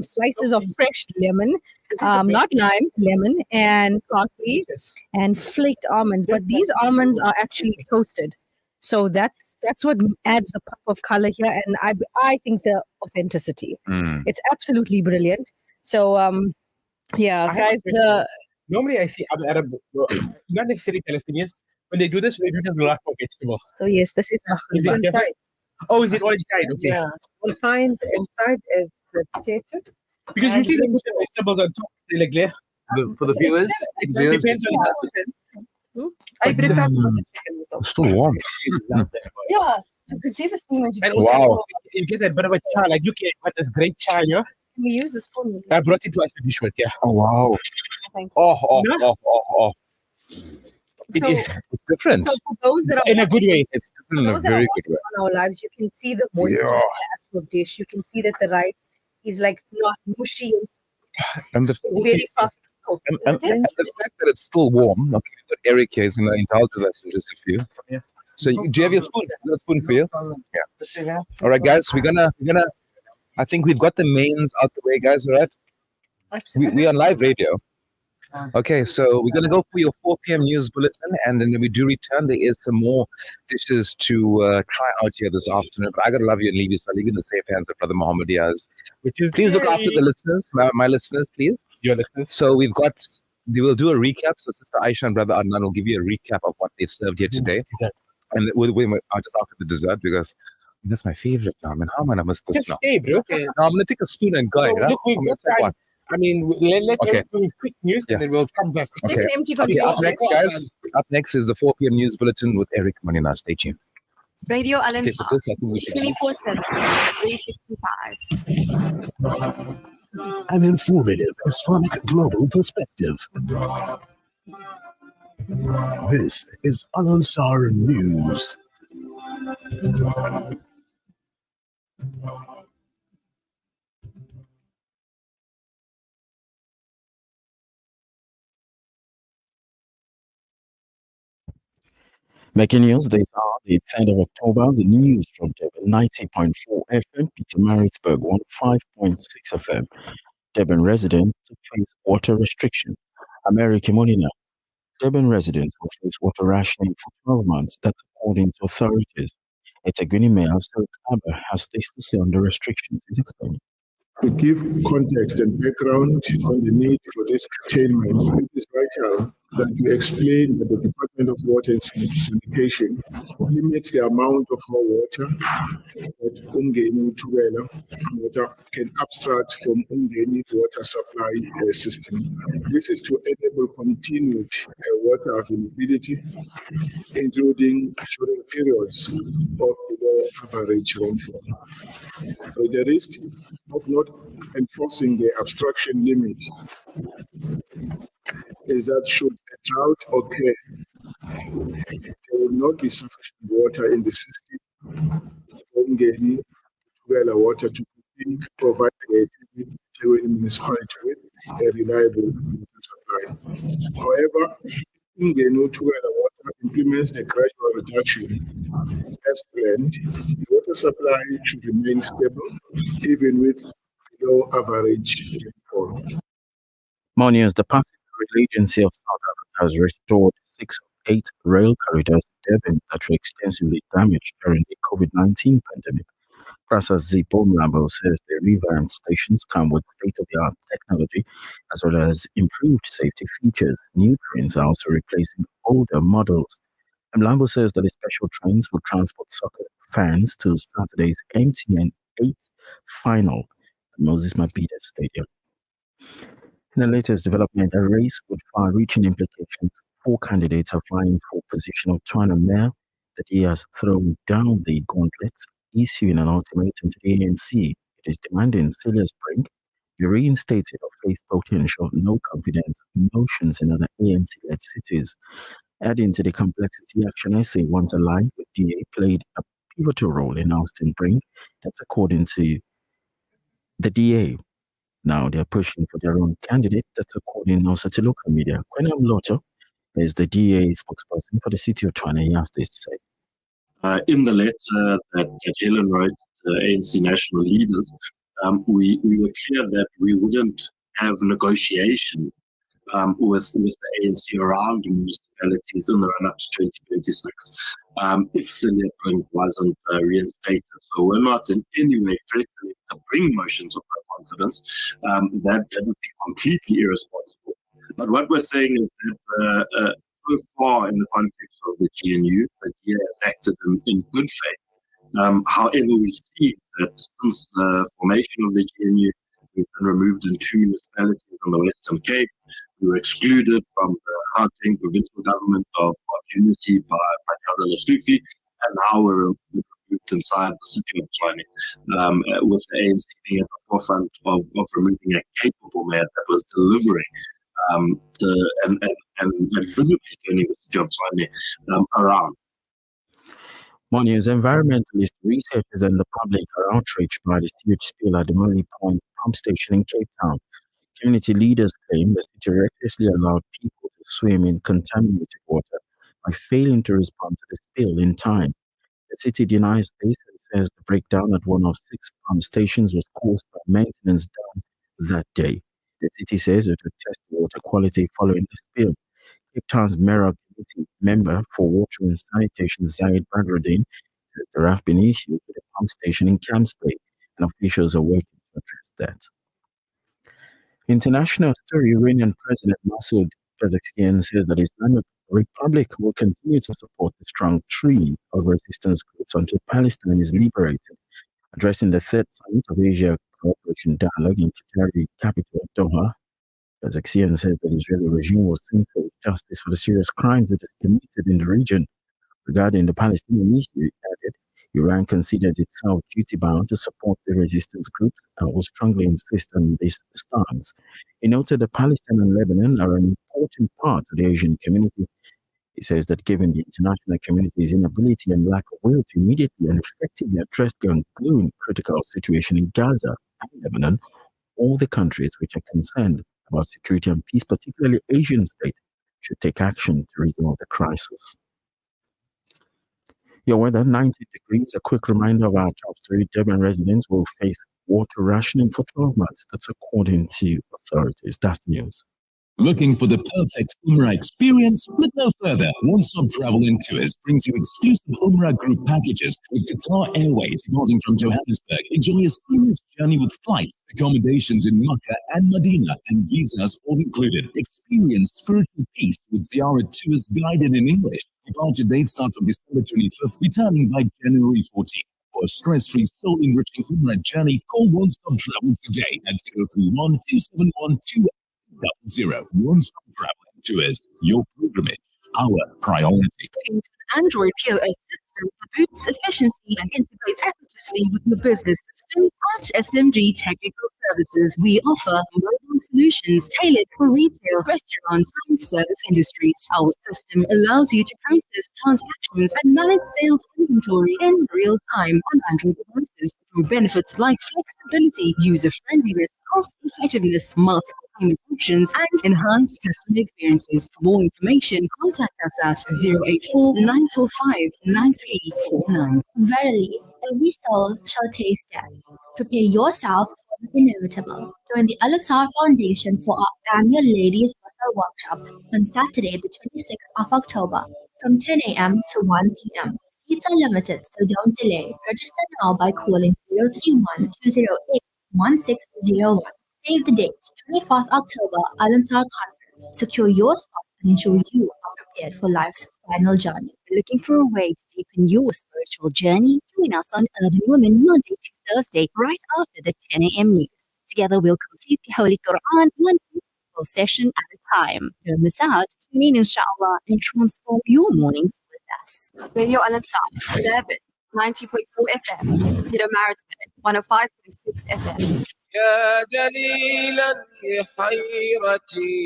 slices of fresh lemon, not lime, lemon, and parsley and flaked almonds. But these almonds are actually toasted, so that's what adds the pop of color here, and I think the authenticity. Mm. It's absolutely brilliant. So yeah, I have a guys, question. Normally, I see other Arab, not necessarily Palestinians, when they do this with a lot of vegetables. so yes, this is Is it makhlouba. different? Oh, is it all inside? Okay. Yeah. We find inside is the potato. Because And usually they put the vegetables on top. They like layer. For the viewers, It depends on I prefer the chicken with it's still warm. Yeah, you can see the steam and And you also, Wow. you get that bit of a char, like you can get this great char, yeah? Can we use the spoon? I brought it to us to dish with, yeah. Oh wow. Thank Oh. So, It's different. so for those that are In a good way. It's different in a those that are very good way. on our lives, you can see the moisture Yeah. in the actual dish. You can see that the rice is like not mushy. And the It's very soft. and the fact that it's still warm. Okay, but Eric here is going to indulge with us in just a few. Yeah. So do you have your spoon? I got a spoon for you. Yeah. All right, guys, we're gonna. I think we've got the mains out the way, guys. All right, we on live radio. Okay, so we're gonna go for your 4 p.m. news bulletin, and then when we do return, there is some more dishes to try out here this afternoon. But I gotta love you and leave you, so I leave you in the safe hands of Brother Muhammad Diaz. Which is Please look after the listeners, my listeners, please. your listeners. So we've got. We'll do a recap. So Sister Aisha and Brother Adnan will give you a recap of what they've served here today. Dessert. And just after the dessert, because that's my favorite now. I mean, how am I gonna miss this Just now? stay, bro. Now I'm gonna take a spoon and go. So, you know? look, we've I'm gonna got take time. one. I mean, let's Okay. do his quick news Yeah. and then we'll come back. Take Okay. an empty from Okay, your up next, guys. Up next is the 4 p.m. news bulletin with Eric Manina. Stay tuned. Radio Al Okay, so Ansar, this I think we should 24/7, 365. An informative Islamic global perspective. This is Al Ansar News. Making news, these are the 3rd of October, the news from Devon 90.4 FM, Peter Maritzburg 15.6 FM. Devon residents to face water restriction. American Molina. Devon residents will face water rationing for 12 months. That's according to authorities. Etaguni Mayor Sir Abba has this to say on the restrictions. He's explaining. To give context and background on the need for this curtailment, it is vital that you explained that the Department of Water and Sanitation limits the amount of raw water that Umgeni Tugela water can abstract from Umgeni water supply system. This is to enable continued water availability, including during periods of below average rainfall. The risk of not enforcing the abstraction limit is that should a drought occur, there will not be sufficient water in the system for Umgeni Tugela water to provide the municipality with a reliable water supply. However, Umgeni Tugela water implements the gradual reduction as planned. The water supply should remain stable even with below average rainfall. More news. The Pacific Rail Agency of South Africa has restored 6 of 8 rail corridors in Durban that were extensively damaged during the COVID-19 pandemic. Bassa's Zippo says the revamped stations come with state-of-the-art technology as well as improved safety features. New trains are also replacing older models. Mlambo says that the special trains will transport soccer fans to Saturday's MTN 8 final at Moses Mabhida Stadium. In the latest development, a race with far-reaching implications. 4 candidates are vying for position of Twana Mayor. The DA has thrown down the gauntlet, issuing an ultimatum to the ANC. It is demanding Celia Spring be reinstated or face potential no confidence motions in other ANC-led cities. Adding to the complexity, Action SA once aligned with DA played a pivotal role in ousting Brink. That's according to the DA. Now they're pushing for their own candidate. That's according also to local media. Kwenam Loto is the DA spokesperson for the city of Twana. He has this to say. In the letter that Helen wrote to the ANC national leaders, we were clear that we wouldn't have negotiations with the ANC around municipalities in the run-up to 2026 if Celia Brink wasn't reinstated. So we're not in any way threatening to bring motions of no confidence. That would be completely irresponsible. But what we're saying is that so far in the context of the GNU, the DA has acted in good faith. However, we see that since the formation of the GNU, we've been removed in 2 municipalities in the Western Cape. We were excluded from the Gauteng provincial government of unity by Panyada Lesufi, and now we're removed inside the city of Tshwane, with the ANC being at the forefront of removing a capable mayor that was delivering and physically turning the city of Tshwane around. More news. Environmentalist researchers and the public are outraged by the huge spill at the Murray Point pump station in Cape Town. Community leaders claim the city recklessly allowed people to swim in contaminated water by failing to respond to the spill in time. The city denies this and says the breakdown at one of 6 pump stations was caused by maintenance done that day. The city says it would test water quality following the spill. Cape Town's mayoral committee member for water and sanitation, Zaheer, says there have been issues with the pump station in Camps Bay, and officials are working to address that. International story. Iranian President Masoud Pezeshkian says that the Islamic Republic will continue to support the strong tree of resistance groups until Palestine is liberated. Addressing the 3rd summit of Asia Cooperation Dialogue in Qatari capital Doha, Pezeshkian says that the Israeli regime will soon face justice for the serious crimes it has committed in the region. Regarding the Palestinian issue, he added, Iran considers itself duty-bound to support the resistance groups and will strongly insist on this stance. He noted that Palestine and Lebanon are an important part of the Asian community. He says that given the international community's inability and lack of will to immediately and effectively address the ongoing critical situation in Gaza and Lebanon, all the countries which are concerned about security and peace, particularly Asian states, should take action to resolve the crisis. Your weather, 90 degrees. A quick reminder of our top story. Durban residents will face water rationing for 12 months. That's according to authorities. That's the news. Looking for the perfect Umrah experience? Look no further. One Stop Travel and Tours brings you exclusive Umrah group packages with Qatar Airways departing from Johannesburg. Enjoy a seamless journey with flights, accommodations in Makkah and Medina, and visas all included. Experience spiritual peace with Ziara Tours guided in English. Departure dates start from December 25th, returning by January 14th. For a stress-free, soul-enriching Umrah journey, call One Stop Travel today at 031 271 200. One Stop Travel Tours, your pilgrimage, our priority. An Android POS system that boosts efficiency and integrates effortlessly with your business systems at SMG Technical Services. We offer mobile solutions tailored for retail, restaurants, and service industries. Our system allows you to process transactions and manage sales inventory in real time on Android devices through benefits like flexibility, user-friendliness, cost-effectiveness, multiple payment options, and enhanced customer experiences. For more information, contact us at 084 945 9349. Verily, every soul shall taste death. Prepare yourself for the inevitable. Join the Al-Attar Foundation for our annual Ladies Bassa workshop on Saturday, the 26th of October, from 10 a.m. to 1 p.m. Seats are limited, so don't delay. Register now by calling 031 208 1601. Save the date, 24th October, Al-Attar Conference. Secure your spot and ensure you are prepared for life's final journey. Looking for a way to deepen your spiritual journey? Join us on Urban Women Monday to Thursday, right after the 10 a.m. news. Together we'll complete the Holy Quran one beautiful session at a time. Don't miss out. Tune in, inshallah, and transform your mornings with us. Radio Al-Attar, Durban, 90.4 FM, Peter Maritzburg, 105.6 FM. يا دليلا لحيرتي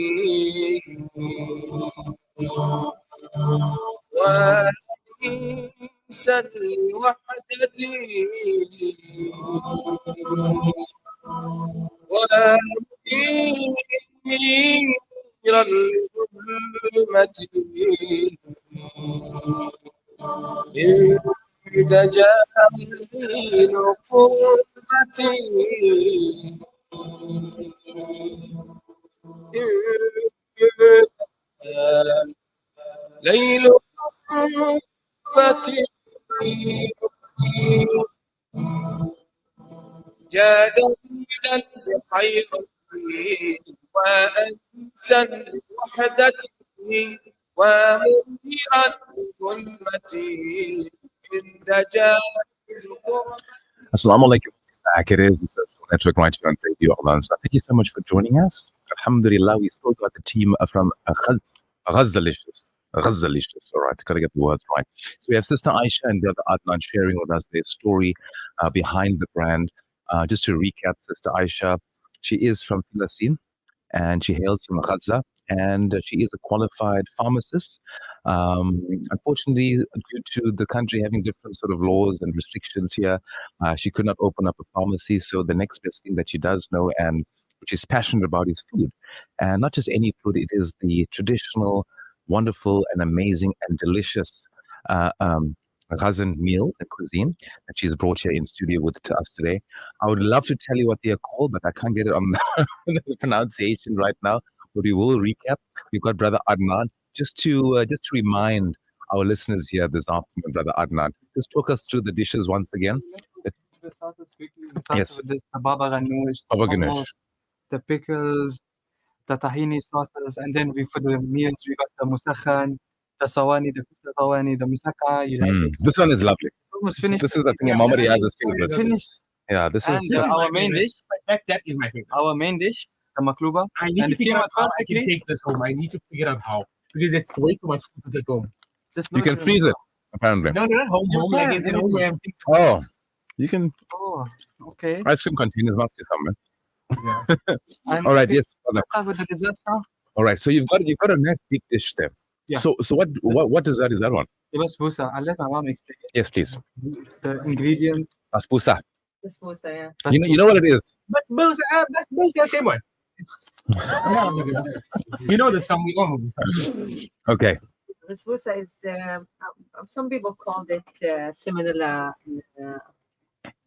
وانسا لوحدتي ومثيرا لظلمتي إذا جاء حين قربتي ليل قربتي يا دليلا لحيرتي وأنسا لوحدتي ومنيرا لظلمتي إن جاء Assalamu alaikum. Back it is the social network right here on Radio Al. So thank you so much for joining us. Alhamdulillah, we still got the team from Ghazalicious. Ghazalicious, all right, gotta get the words right. So we have Sister Aisha and brother Adnan sharing with us their story behind the brand. Just to recap, Sister Aisha, she is from Palestine and she hails from Gaza, and she is a qualified pharmacist. Unfortunately, due to the country having different sort of laws and restrictions here, she could not open up a pharmacy. So the next best thing that she does know and which is passionate about is food. And not just any food, it is the traditional, wonderful and amazing and delicious Ghazan meals and cuisine that she's brought here in studio with to us today. I would love to tell you what they are called, but I can't get it on the pronunciation right now. But we will recap. We've got Brother Adnan. Just to remind our listeners here this afternoon, Brother Adnan, just talk us through the dishes once again. Yes. With this, the baba ganoush, Baba the ganoush. hummus, the pickles, the tahini sauces, and then for the meals we got the musakhan, the sawani, the musaka. You like it? This one is lovely. It's almost finished. This is the thing Mama Riaz's favorite. It's finished. Yeah, this And is our main dish. That is my favorite. Our main dish, the makluba. I need and to it figure came out how I perfectly. can take this home. I need to figure out how. Because it's way too much food to take home. Just You can freeze it, apparently. No, not home. You Home, like can, it's in home where I'm thinking. Oh, you can. Oh, okay. Ice cream containers must be somewhere. And All right, we yes. brother. start with the dessert stuff. All right, so you've got a nice big dish there. Yeah. So what dessert is that one? It was busa. I'll let my mom explain it. Yes, please. It's the ingredients. Aspusa. This was yeah. You know what it is? But that's the same one. You know the song we all Okay. This was is some people called it similar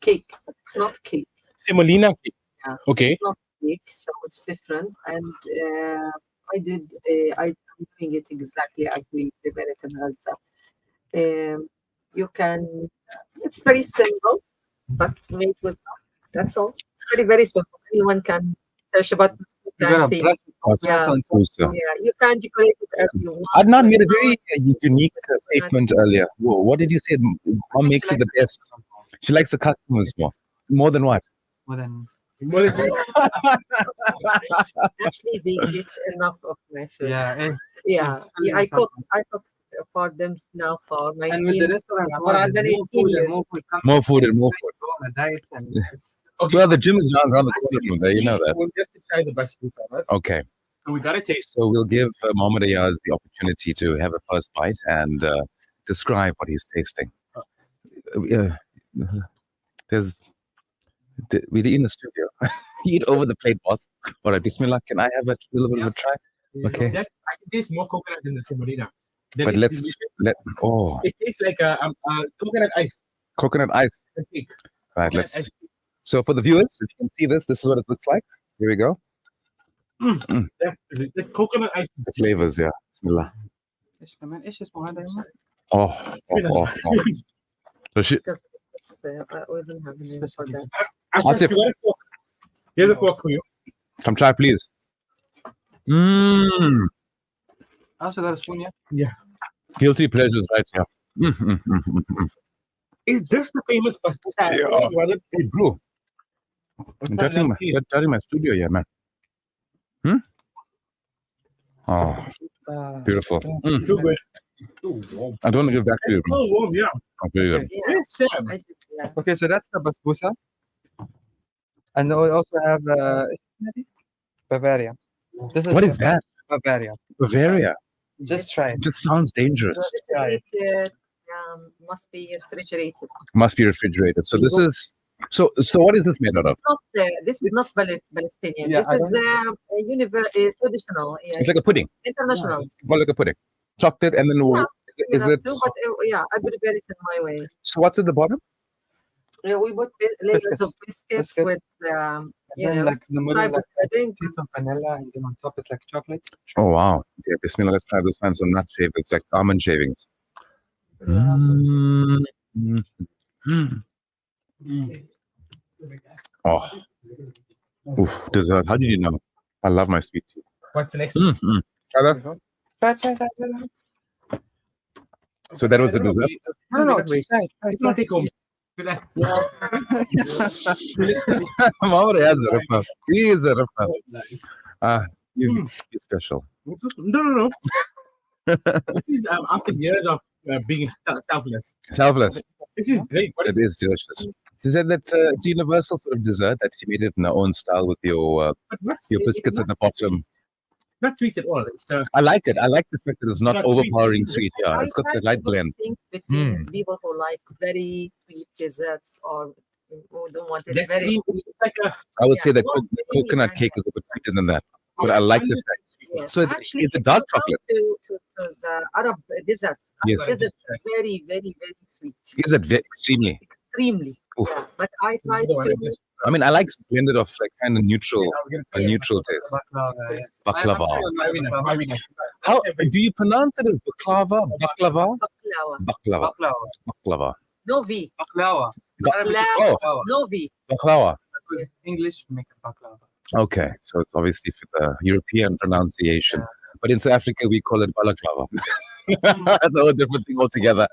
cake. It's not cake. Semolina cake. Yeah. Okay. It's not cake, so it's different. And I'm doing it exactly as we prepare it in Halsa. You can, it's very simple, but made with love. That's all. It's very, very simple. Anyone can search about You gotta thing. brush Yeah. Bassa. Yeah, you can decorate it as you want. Adnan made a very unique statement earlier. What did you say? Mom makes it the best. She likes the customers more. More than what? More than Actually, they get enough of my food. yeah, Yeah, it's I cook for them now for 19. and with the restaurant, more than there's 18 more food years. and more food comes. More food and more Like, food. go on a diet and it's Well, the gym is around the corner from there. You know that. We'll just try the Bassa salad. Okay. And we gotta taste. So we'll give Mohammed Ayaz the opportunity to have a first bite and describe what he's tasting. There's we're in the studio. Eat over the plate, boss. All right, Bismillah. Can I have a little bit of a try? Okay. I can taste more coconut than the semolina. But It tastes like coconut ice. Coconut ice. Cake. Right, Coconut let's. ice. So for the viewers, if you can see this is what it looks like. Here we go. That's coconut ice. The flavors, yeah. Bismillah. ايش كمان ايش اسمه هذا يا عمر؟ Oh. So she, We don't have a name for that. Asif, Here's a fork for you. come try, please. Mmm. I also got a spoon, yeah. Yeah. Guilty pleasures, right here. Is this the famous Bassa salad? Yeah. Hey, bro. I'm touching my studio here, man. Oh, beautiful. Too good. I don't want to give back to you. It's so warm, yeah. Okay, good. Where's Sam? Okay, so that's the basbousa. And we also have Bavaria. What is that? Bavaria. Bavaria. Just try it. Just sounds dangerous. Must be refrigerated. Must be refrigerated. So this is so what is this made out of? This is not Palestinian. Yeah, This is traditional. Yeah. It's like a pudding. International. Well, like a pudding. Chocolate and then is You have it? to, but yeah, I prepare it in my way. So what's at the bottom? Yeah, we put layers of biscuits with Then like in the middle, type like of pudding. taste of vanilla, and then on top it's like chocolate. Oh wow. Yeah, Bismillah, let's try this one. Some nut shavings. It's like almond shavings. Oh. Oof, dessert. How did you know? I love my sweet tea. What's the next one? Try that. Try. So that was the dessert? No, try. It's not take home. Mohammed has a ripper. He is a ripper. You're special. No. This is after years of being selfless. Selfless. This is great. What It is delicious. She said that it's a universal sort of dessert that she made it in her own style with your biscuits at the bottom. Not sweet at all. It's I like it. I like the fact that it's not Not sweet. overpowering sweet. Yeah, I it's got try the to right put blend. things between people who like very sweet desserts or who don't want it That's very really- sweet. it's like a I would say that Well, the coconut cake is a bit sweeter than that, but I like the fact. Yes. So Actually, it's a if dark you come chocolate. to the Arab desserts. Yes. Desserts are very, very, very sweet. Is it extremely? Extremely. Oof. Yeah. But I try to. I mean, I like blended of like kind of neutral, a neutral taste. Baklava. How do you pronounce it as baklava? Baklava? Baklava. Baklava. No V. Baklava. Oh, No V. baklava. Because English make it baklava. Okay, so it's obviously for the European pronunciation. But in South Africa, we call it balaklava. That's a whole different thing altogether.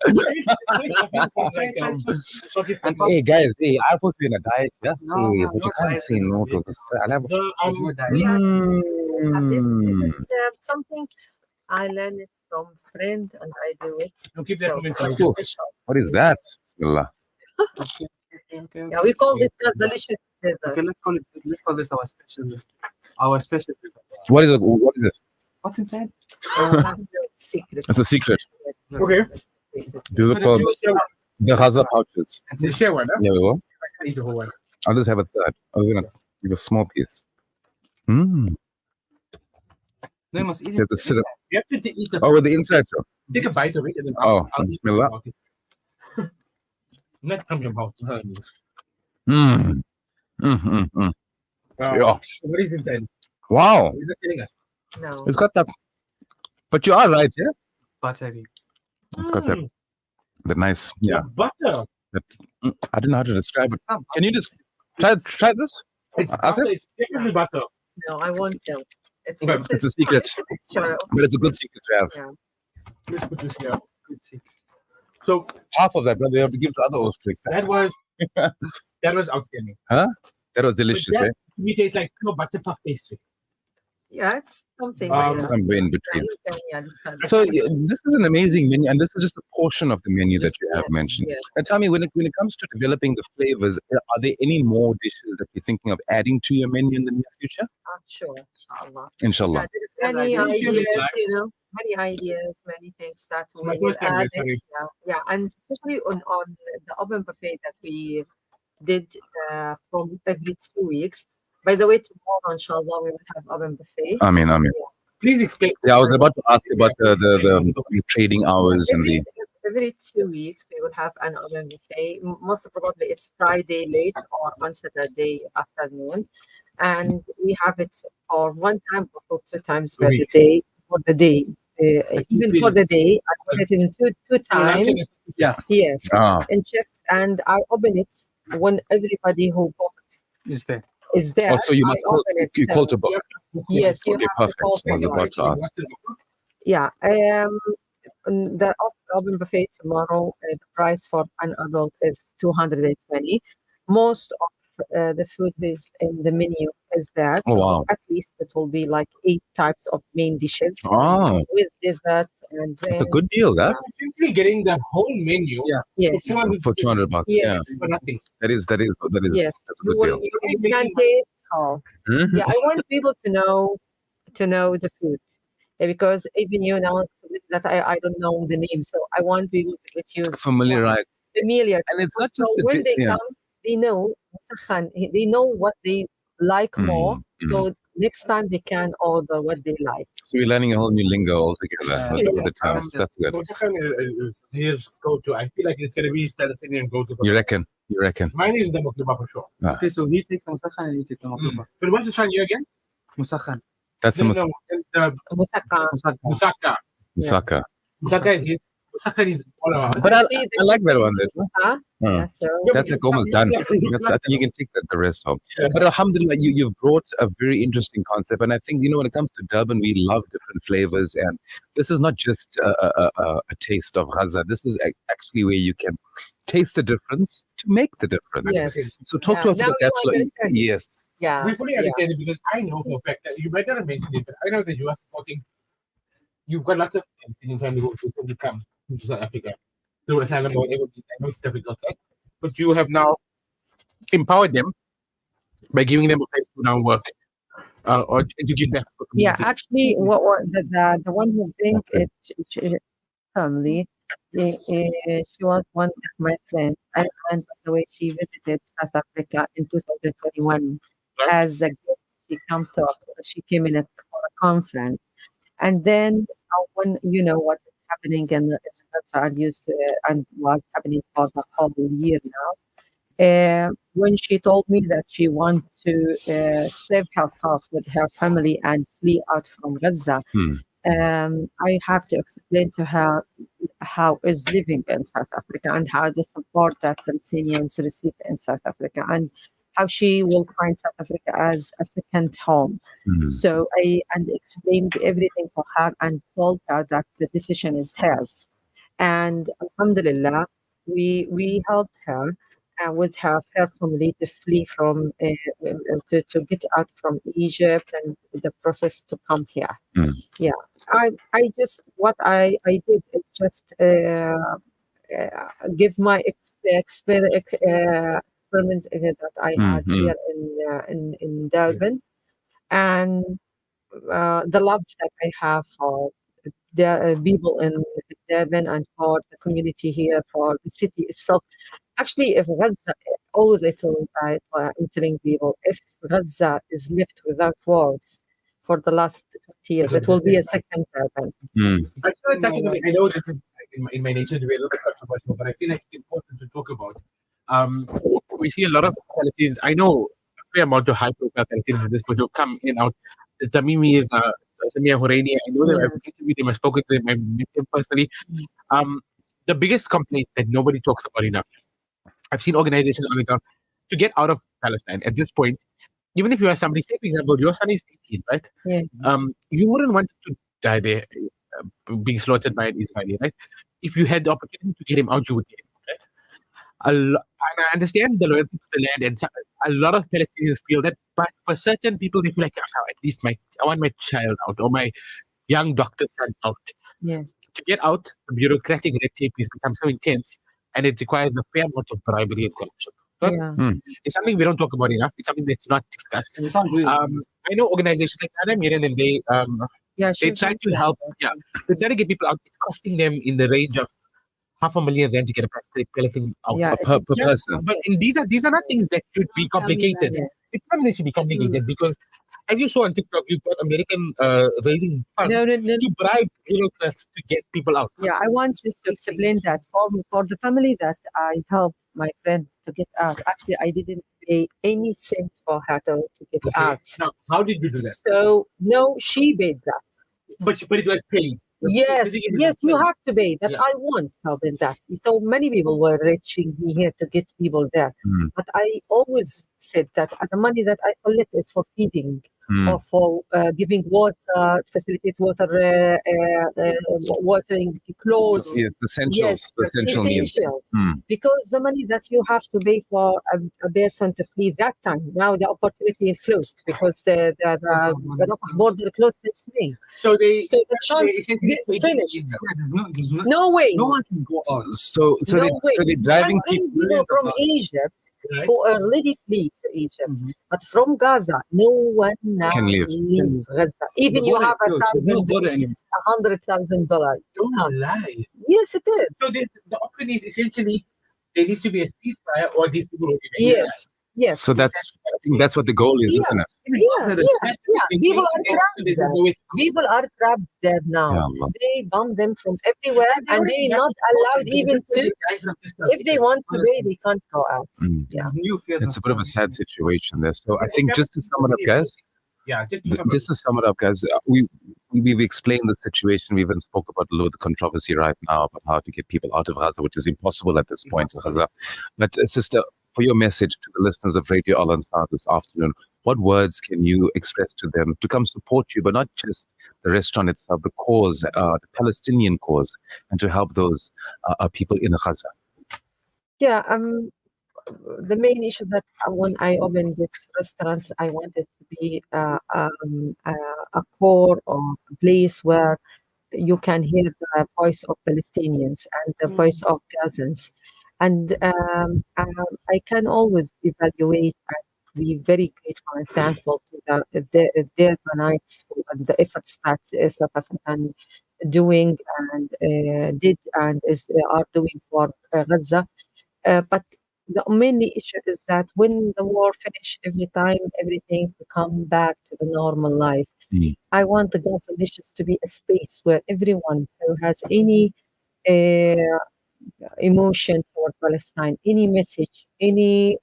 Hey guys, hey, I'm supposed to be in a diet, yeah? Hey, but you can't say no to this. I'll have. This is something I learned it from a friend and I do it. keep that coming So, Cool. What is that? Bismillah. yeah, we call it a delicious dessert. Okay, let's call this our special dessert. What is it? What is it? What's inside? Secret. It's a secret. Okay. These are called the Gaza pouches. And to share one, huh? Yeah, we will. I can eat the whole one. I'll just have a third. I'm gonna give a small piece. Mmm. No, you must eat There's it. a syrup. You have to eat the. Oh, with the inside too. Take a bite of it and then Oh, I'll eat Bismillah. about it. Not from your mouth. Mmm. Mm. Wow. Yeah. What is inside? Wow. You're not kidding us. No. It's got that, but you are right, yeah. Buttery. It's got that, the nice, yeah. Butter. That, I don't know how to describe it. Can you just try this? It's Asif? butter. It's definitely butter. No, I won't tell. It's, Okay. It's a secret, Sure. but it's a good secret to have. Yeah. Let's put this here. Good secret. So Half of that, brother, you have to give to other ostriches. that was outstanding. Huh? That was delicious, But eh? that to me tastes like pure butter puff pastry. Yeah, it's something. Somewhere in between. Yeah, understand. So this is an amazing menu, and this is just a portion of the menu that you have mentioned. yes. And tell me, when it comes to developing the flavors, are there any more dishes that you're thinking of adding to your menu in the near future? Sure, inshallah. Inshallah. Yeah, there's many ideas, many ideas, many things that we My will first time, add it. sorry. Yeah, and especially on the open buffet that we did from every 2 weeks. By the way, tomorrow, inshallah, we will have open buffet. I mean. Please explain. Yeah, I was about to ask about the trading hours and the. Every 2 weeks, we will have an open buffet. Most probably, it's Friday late or on Saturday afternoon, and we have it for one time or for 2 times per day for the day. Even for the day, I put it in two times. Yeah. Yes. Ah. And checks, and I open it when everybody who booked Is there? is there. Oh, so you I must call, open it, you so- call to book. Yes, you Okay, have to perfect. call I was for about to ask. Yeah. The open buffet tomorrow, the price for an adult is 220. Most of the food is in the menu is there. Oh, So wow. at least it will be like 8 types of main dishes Oh. with desserts and That's a drinks. good deal, that. Simply getting the whole menu. Yeah. Yes. For 200 bucks. Yes. Yeah. For nothing. That is. Yes. That's a good deal. You can taste how. Mhm. Yeah, I want people to know the food. Because even you now that I don't know the name, so I want people to get used Familiar, right? familiar. And it's not So just the when they yeah. come, they know they know what they like more. So next time they can order what they like. So we're learning a whole new lingo altogether with the terms. That's good. Here's go-to. I feel like it's going to be Palestinian go-to. You reckon? Mine is the Muklaba for sure. Ah. Okay, so he takes the musakhan and you take the maklaba. But what's the try you again? Musakhan. That's the The Musaka. Musaka. Musaka. Musaka is all about. But I like that one. Huh? That's like almost done. I think you can take the rest home. But alhamdulillah, you've brought a very interesting concept. And I think, when it comes to Durban, we love different flavors. And this is not just a taste of Gaza. This is actually where you can taste the difference to make the difference. Yes. So talk to us Now about that. you understand it. Yes. Yeah. We fully understand it because I know for a fact that you might not have mentioned it, but I know that you are supporting. You've got lots of Palestinian family who recently come to South Africa through asylum or whatever. I know it's difficult, right? But you have now empowered them by giving them a place to now work or to give back. to the Yeah, community. actually, the one who think it family, she was one of my friends, and by the way, she visited South Africa in 2021 as a guest. She came in for a conference, and then when what is happening in Gaza and and was happening for the whole year now. When she told me that she wants to save herself with her family and flee out from Gaza, I have to explain to her how is living in South Africa and how the support that Palestinians receive in South Africa and how she will find South Africa as a second home. So I explained everything for her and told her that the decision is hers. And alhamdulillah, we helped her with her family to flee from to get out from Egypt and the process to come here. Yeah, I just what I did is just give my experiment that I had here in Durban, and the love that I have for the people in Durban and for the community here, for the city itself. Actually, if Gaza, always I'm telling people, if Gaza is left without walls for the last 50 years, it will be a second Durban. I feel like touching on it. I know this is in my nature to be a little bit controversial, but I feel like it's important to talk about. We see a lot of Palestinians. I know a fair amount of high-profile Palestinians at this point who come in and out. The Tamimi is Samia Horaini. I know them. I've Yes. interviewed them. I've spoken to them. I've met them personally. The biggest complaint that nobody talks about enough. I've seen organizations on the ground to get out of Palestine at this point. Even if you have somebody, say for example, your son is 18, right? Yeah. You wouldn't want to die there, being slaughtered by an Israeli, right? If you had the opportunity to get him out, you would get him out, right? And I understand the loyalty to the land, and a lot of Palestinians feel that. But for certain people, they feel like, at least I want my child out or my young doctor son out. Yeah. To get out, the bureaucratic red tape has become so intense, and it requires a fair amount of bribery and corruption. But Yeah. it's something we don't talk about enough. It's something that's not discussed. And you can't do it. I know organizations like Adam Miran, and they Yeah, they she's try to right. help. Yeah, they try to get people out. It's costing them in the range of $500,000 to get a Palestinian out. Yeah, per person. But and these are not things that should be complicated. Yeah. It's not that should be complicated because, as you saw on TikTok, you've got American raising funds No. to bribe bureaucrats to get people out. Yeah, I want just to explain that for the family that I helped my friend to get out. Actually, I didn't pay any cent for her to get out. Now, how did you do that? So no, she paid that. But it was paid. Yes, you have to pay that. Yeah. I want help in that. So many people were reaching me here to get people there, but I always said that the money that I collect is for feeding or for giving water, facilitate water, watering the clothes. Yes, essentials, the essential needs. essentials. Because the money that you have to pay for a person to flee that time, now the opportunity is closed because the Rafah border closed since May. So the chance finished. No way. No one can go out. So No way. they're driving And people. people from Egypt who already flee to Egypt, but from Gaza, no one now Can leave. leave Gaza. Even you have There's no border anymore. $100,000. Don't lie. Yes, it is. So the option is essentially there needs to be a ceasefire or these people will be Yes. Yes. So I think that's what the goal is, isn't it? Yeah. People are trapped there. People are trapped there now. Ya Allah. They bomb them from everywhere, and they not allowed even to. If they want to pay, they can't go out. Yeah. It's a bit of a sad situation there. So I think just to sum it up, guys. Yeah, Just to sum it up, guys, we've explained the situation. We even spoke about a little of the controversy right now about how to get people out of Gaza, which is impossible at this point in Gaza. But sister, for your message to the listeners of Radio Al Ansar this afternoon, what words can you express to them to come support you, but not just the restaurant itself, the cause, the Palestinian cause, and to help those people in Gaza? Yeah, the main issue that when I opened this restaurants, I wanted to be a core or a place where you can hear the voice of Palestinians and the voice of Gazans. And I can always evaluate and be very grateful and thankful to their Banites and the efforts that South African doing and did and are doing for Gaza. But the main issue is that when the war finishes, every time everything will come back to the normal life. I want the Gaza dishes to be a space where everyone who has any emotion toward Palestine, any message, any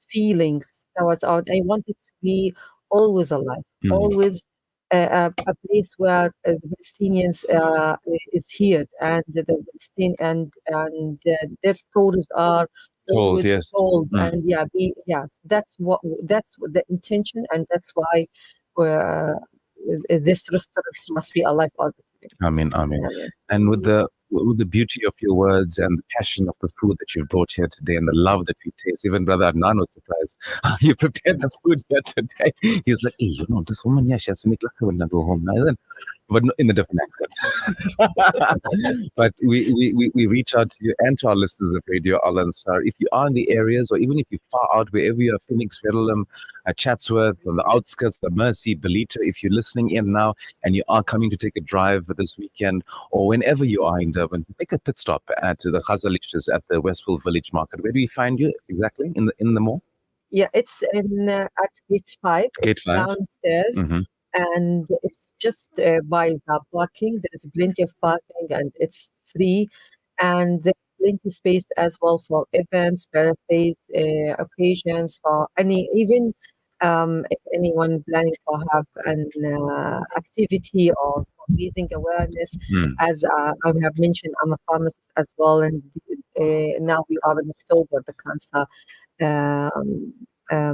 feelings towards art, I want it to be always alive, always a place where the Palestinians is here, and the Palestinian and their stories are always yes. told, and that's the intention, and that's why this restaurant must be alive all the time. Amen. And with the beauty of your words and the passion of the food that you've brought here today and the love that we taste, even Brother Adnan was surprised. You prepared the food here today. He was like, hey, this woman, yeah, she has to make like when I go home. But in a different accent. But we reach out to you and to our listeners of Radio Al Ansar. If you are in the areas, or even if you're far out, wherever you are, Phoenix, Verulam, Chatsworth, on the outskirts, the Mercy, Belita, if you're listening in now and you are coming to take a drive this weekend, or whenever you are in Durban, make a pit stop at the Ghazalishes at the Westville Village Market. Where do we find you exactly? In the mall? Yeah, it's at Gate 5. Gate It's 5. downstairs. And it's just by the parking. There's plenty of parking and it's free. And there's plenty space as well for events, birthdays, occasions, for any, even if anyone planning to have an activity or raising awareness, as I have mentioned, I'm a pharmacist as well, and now we are in October, the cancer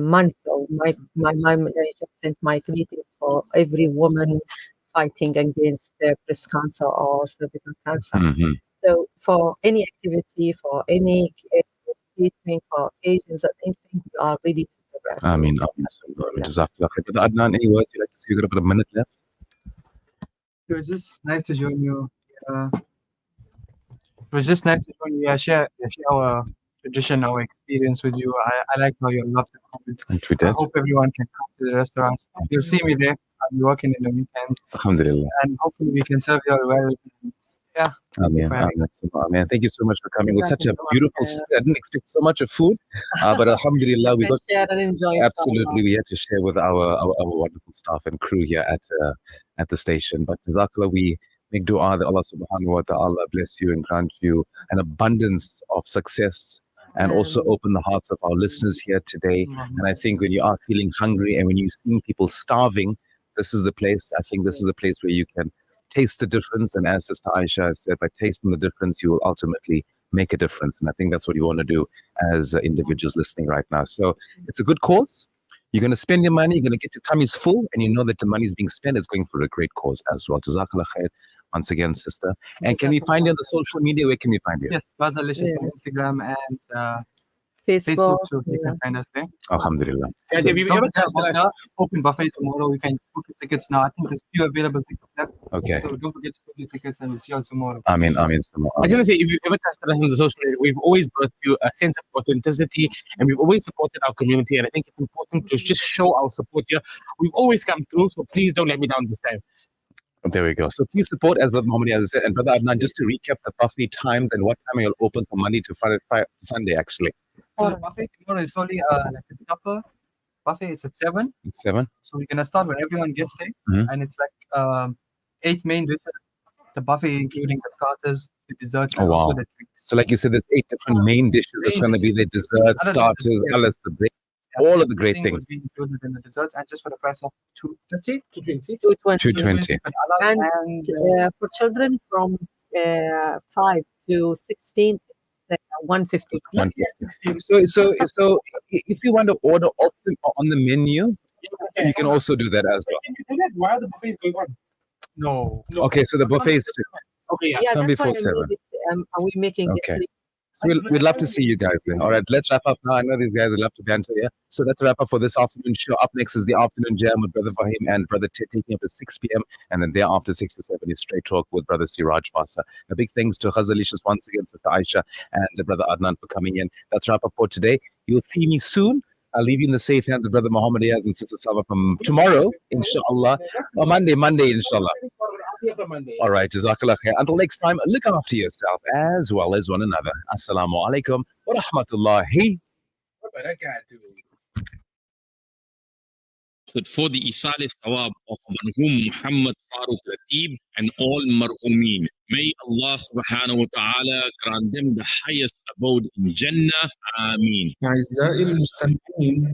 month. So my I just sent my greetings for every woman fighting against breast cancer or cervical cancer. So for any activity, for any treatment, for Asians, I think we are ready to progress. I mean, Jazakallah khair. Brother Adnan, any words you'd like to say? We've got about a minute left. It was just nice to join you. It was just nice to join you. Share our tradition, our experience with you. I like how you love to comment. And we I did. hope everyone can come to the restaurant. You'll see me there. I'll be working in the weekend. Alhamdulillah. And hopefully we can serve you all well. Yeah. Amen. Amen. Thank you so much for coming. It was such a beautiful. I didn't expect so much of food, but Alhamdulillah, we got share and enjoy. absolutely. We had to share with our wonderful staff and crew here at the station. But Jazakallah, we make dua that Allah Subhanahu wa Taala bless you and grant you an abundance of success, and also open the hearts of our listeners here today. And I think when you are feeling hungry and when you're seeing people starving, this is the place. I think this is the place where you can taste the difference. And as Sister Aisha has said, by tasting the difference, you will ultimately make a difference. And I think that's what you want to do as individuals listening right now. So it's a good cause. You're going to spend your money, you're going to get your tummies full, and you know that the money is being spent. It's going for a great cause as well. Jazakallah khair once again, sister. And can we find you on the social media? Where can we find you? Yes, Bazzalicious on Instagram and Facebook. So you can find us there. Alhamdulillah. Guys, if you ever touch open buffet tomorrow, we can book your tickets now. I think there's few available tickets left. Okay. So don't forget to book your tickets, and we'll see you all tomorrow. Amen. I just want to say, if you ever touched us on the social media, we've always brought you a sense of authenticity, and we've always supported our community. And I think it's important to just show our support here. We've always come through, so please don't let me down this time. There we go. So please support, as Brother Muhammad has said. And Brother Adnan, just to recap the buffet times and what time you'll open from Monday to Friday, Sunday, actually. So the buffet tomorrow is only like a supper buffet. It's at 7. 7. So we're gonna start when everyone gets there, and it's like 8 main dishes. The buffet including the starters, the desserts, Oh, and wow. also the drinks. So like you said, there's 8 different main dishes. There's going to be the desserts, starters, alles, the break, all of the great Everything will things. be included in the desserts, and just for the price of 230, 220. 220. And for children from 5 to 16, 150. So if you want to order often on the menu, you can also do that as well. Is that while the buffet is going on? No. Okay, so the buffet is Okay, Yeah, Come that's why before I 7. made it, are we making Okay. it? So we'd love to see you guys there. All right, let's wrap up now. I know these guys would love to banter here. So let's wrap up for this afternoon show. Up next is the afternoon jam with Brother Fahim and Brother Tit taking up at 6 p.m. And then thereafter 6 to 7 is straight talk with Brother Siraj Bassa. A big thanks to Ghazalicious once again, Sister Aisha and Brother Adnan for coming in. That's wrap up for today. You'll see me soon. I'll leave you in the safe hands of Brother Muhammad Ayaz and Sister Salva from tomorrow, inshallah. Or Monday, inshallah. All right, Jazakallah khair. Until next time, look after yourself as well as one another. Assalamu alaikum wa rahmatullahi. For the Isal Sawab of Marhum Muhammad Farooq Ratib and all Marhumin. May Allah subhanahu wa ta'ala grant them the highest abode in Jannah. Ameen. أعزائي المستمعين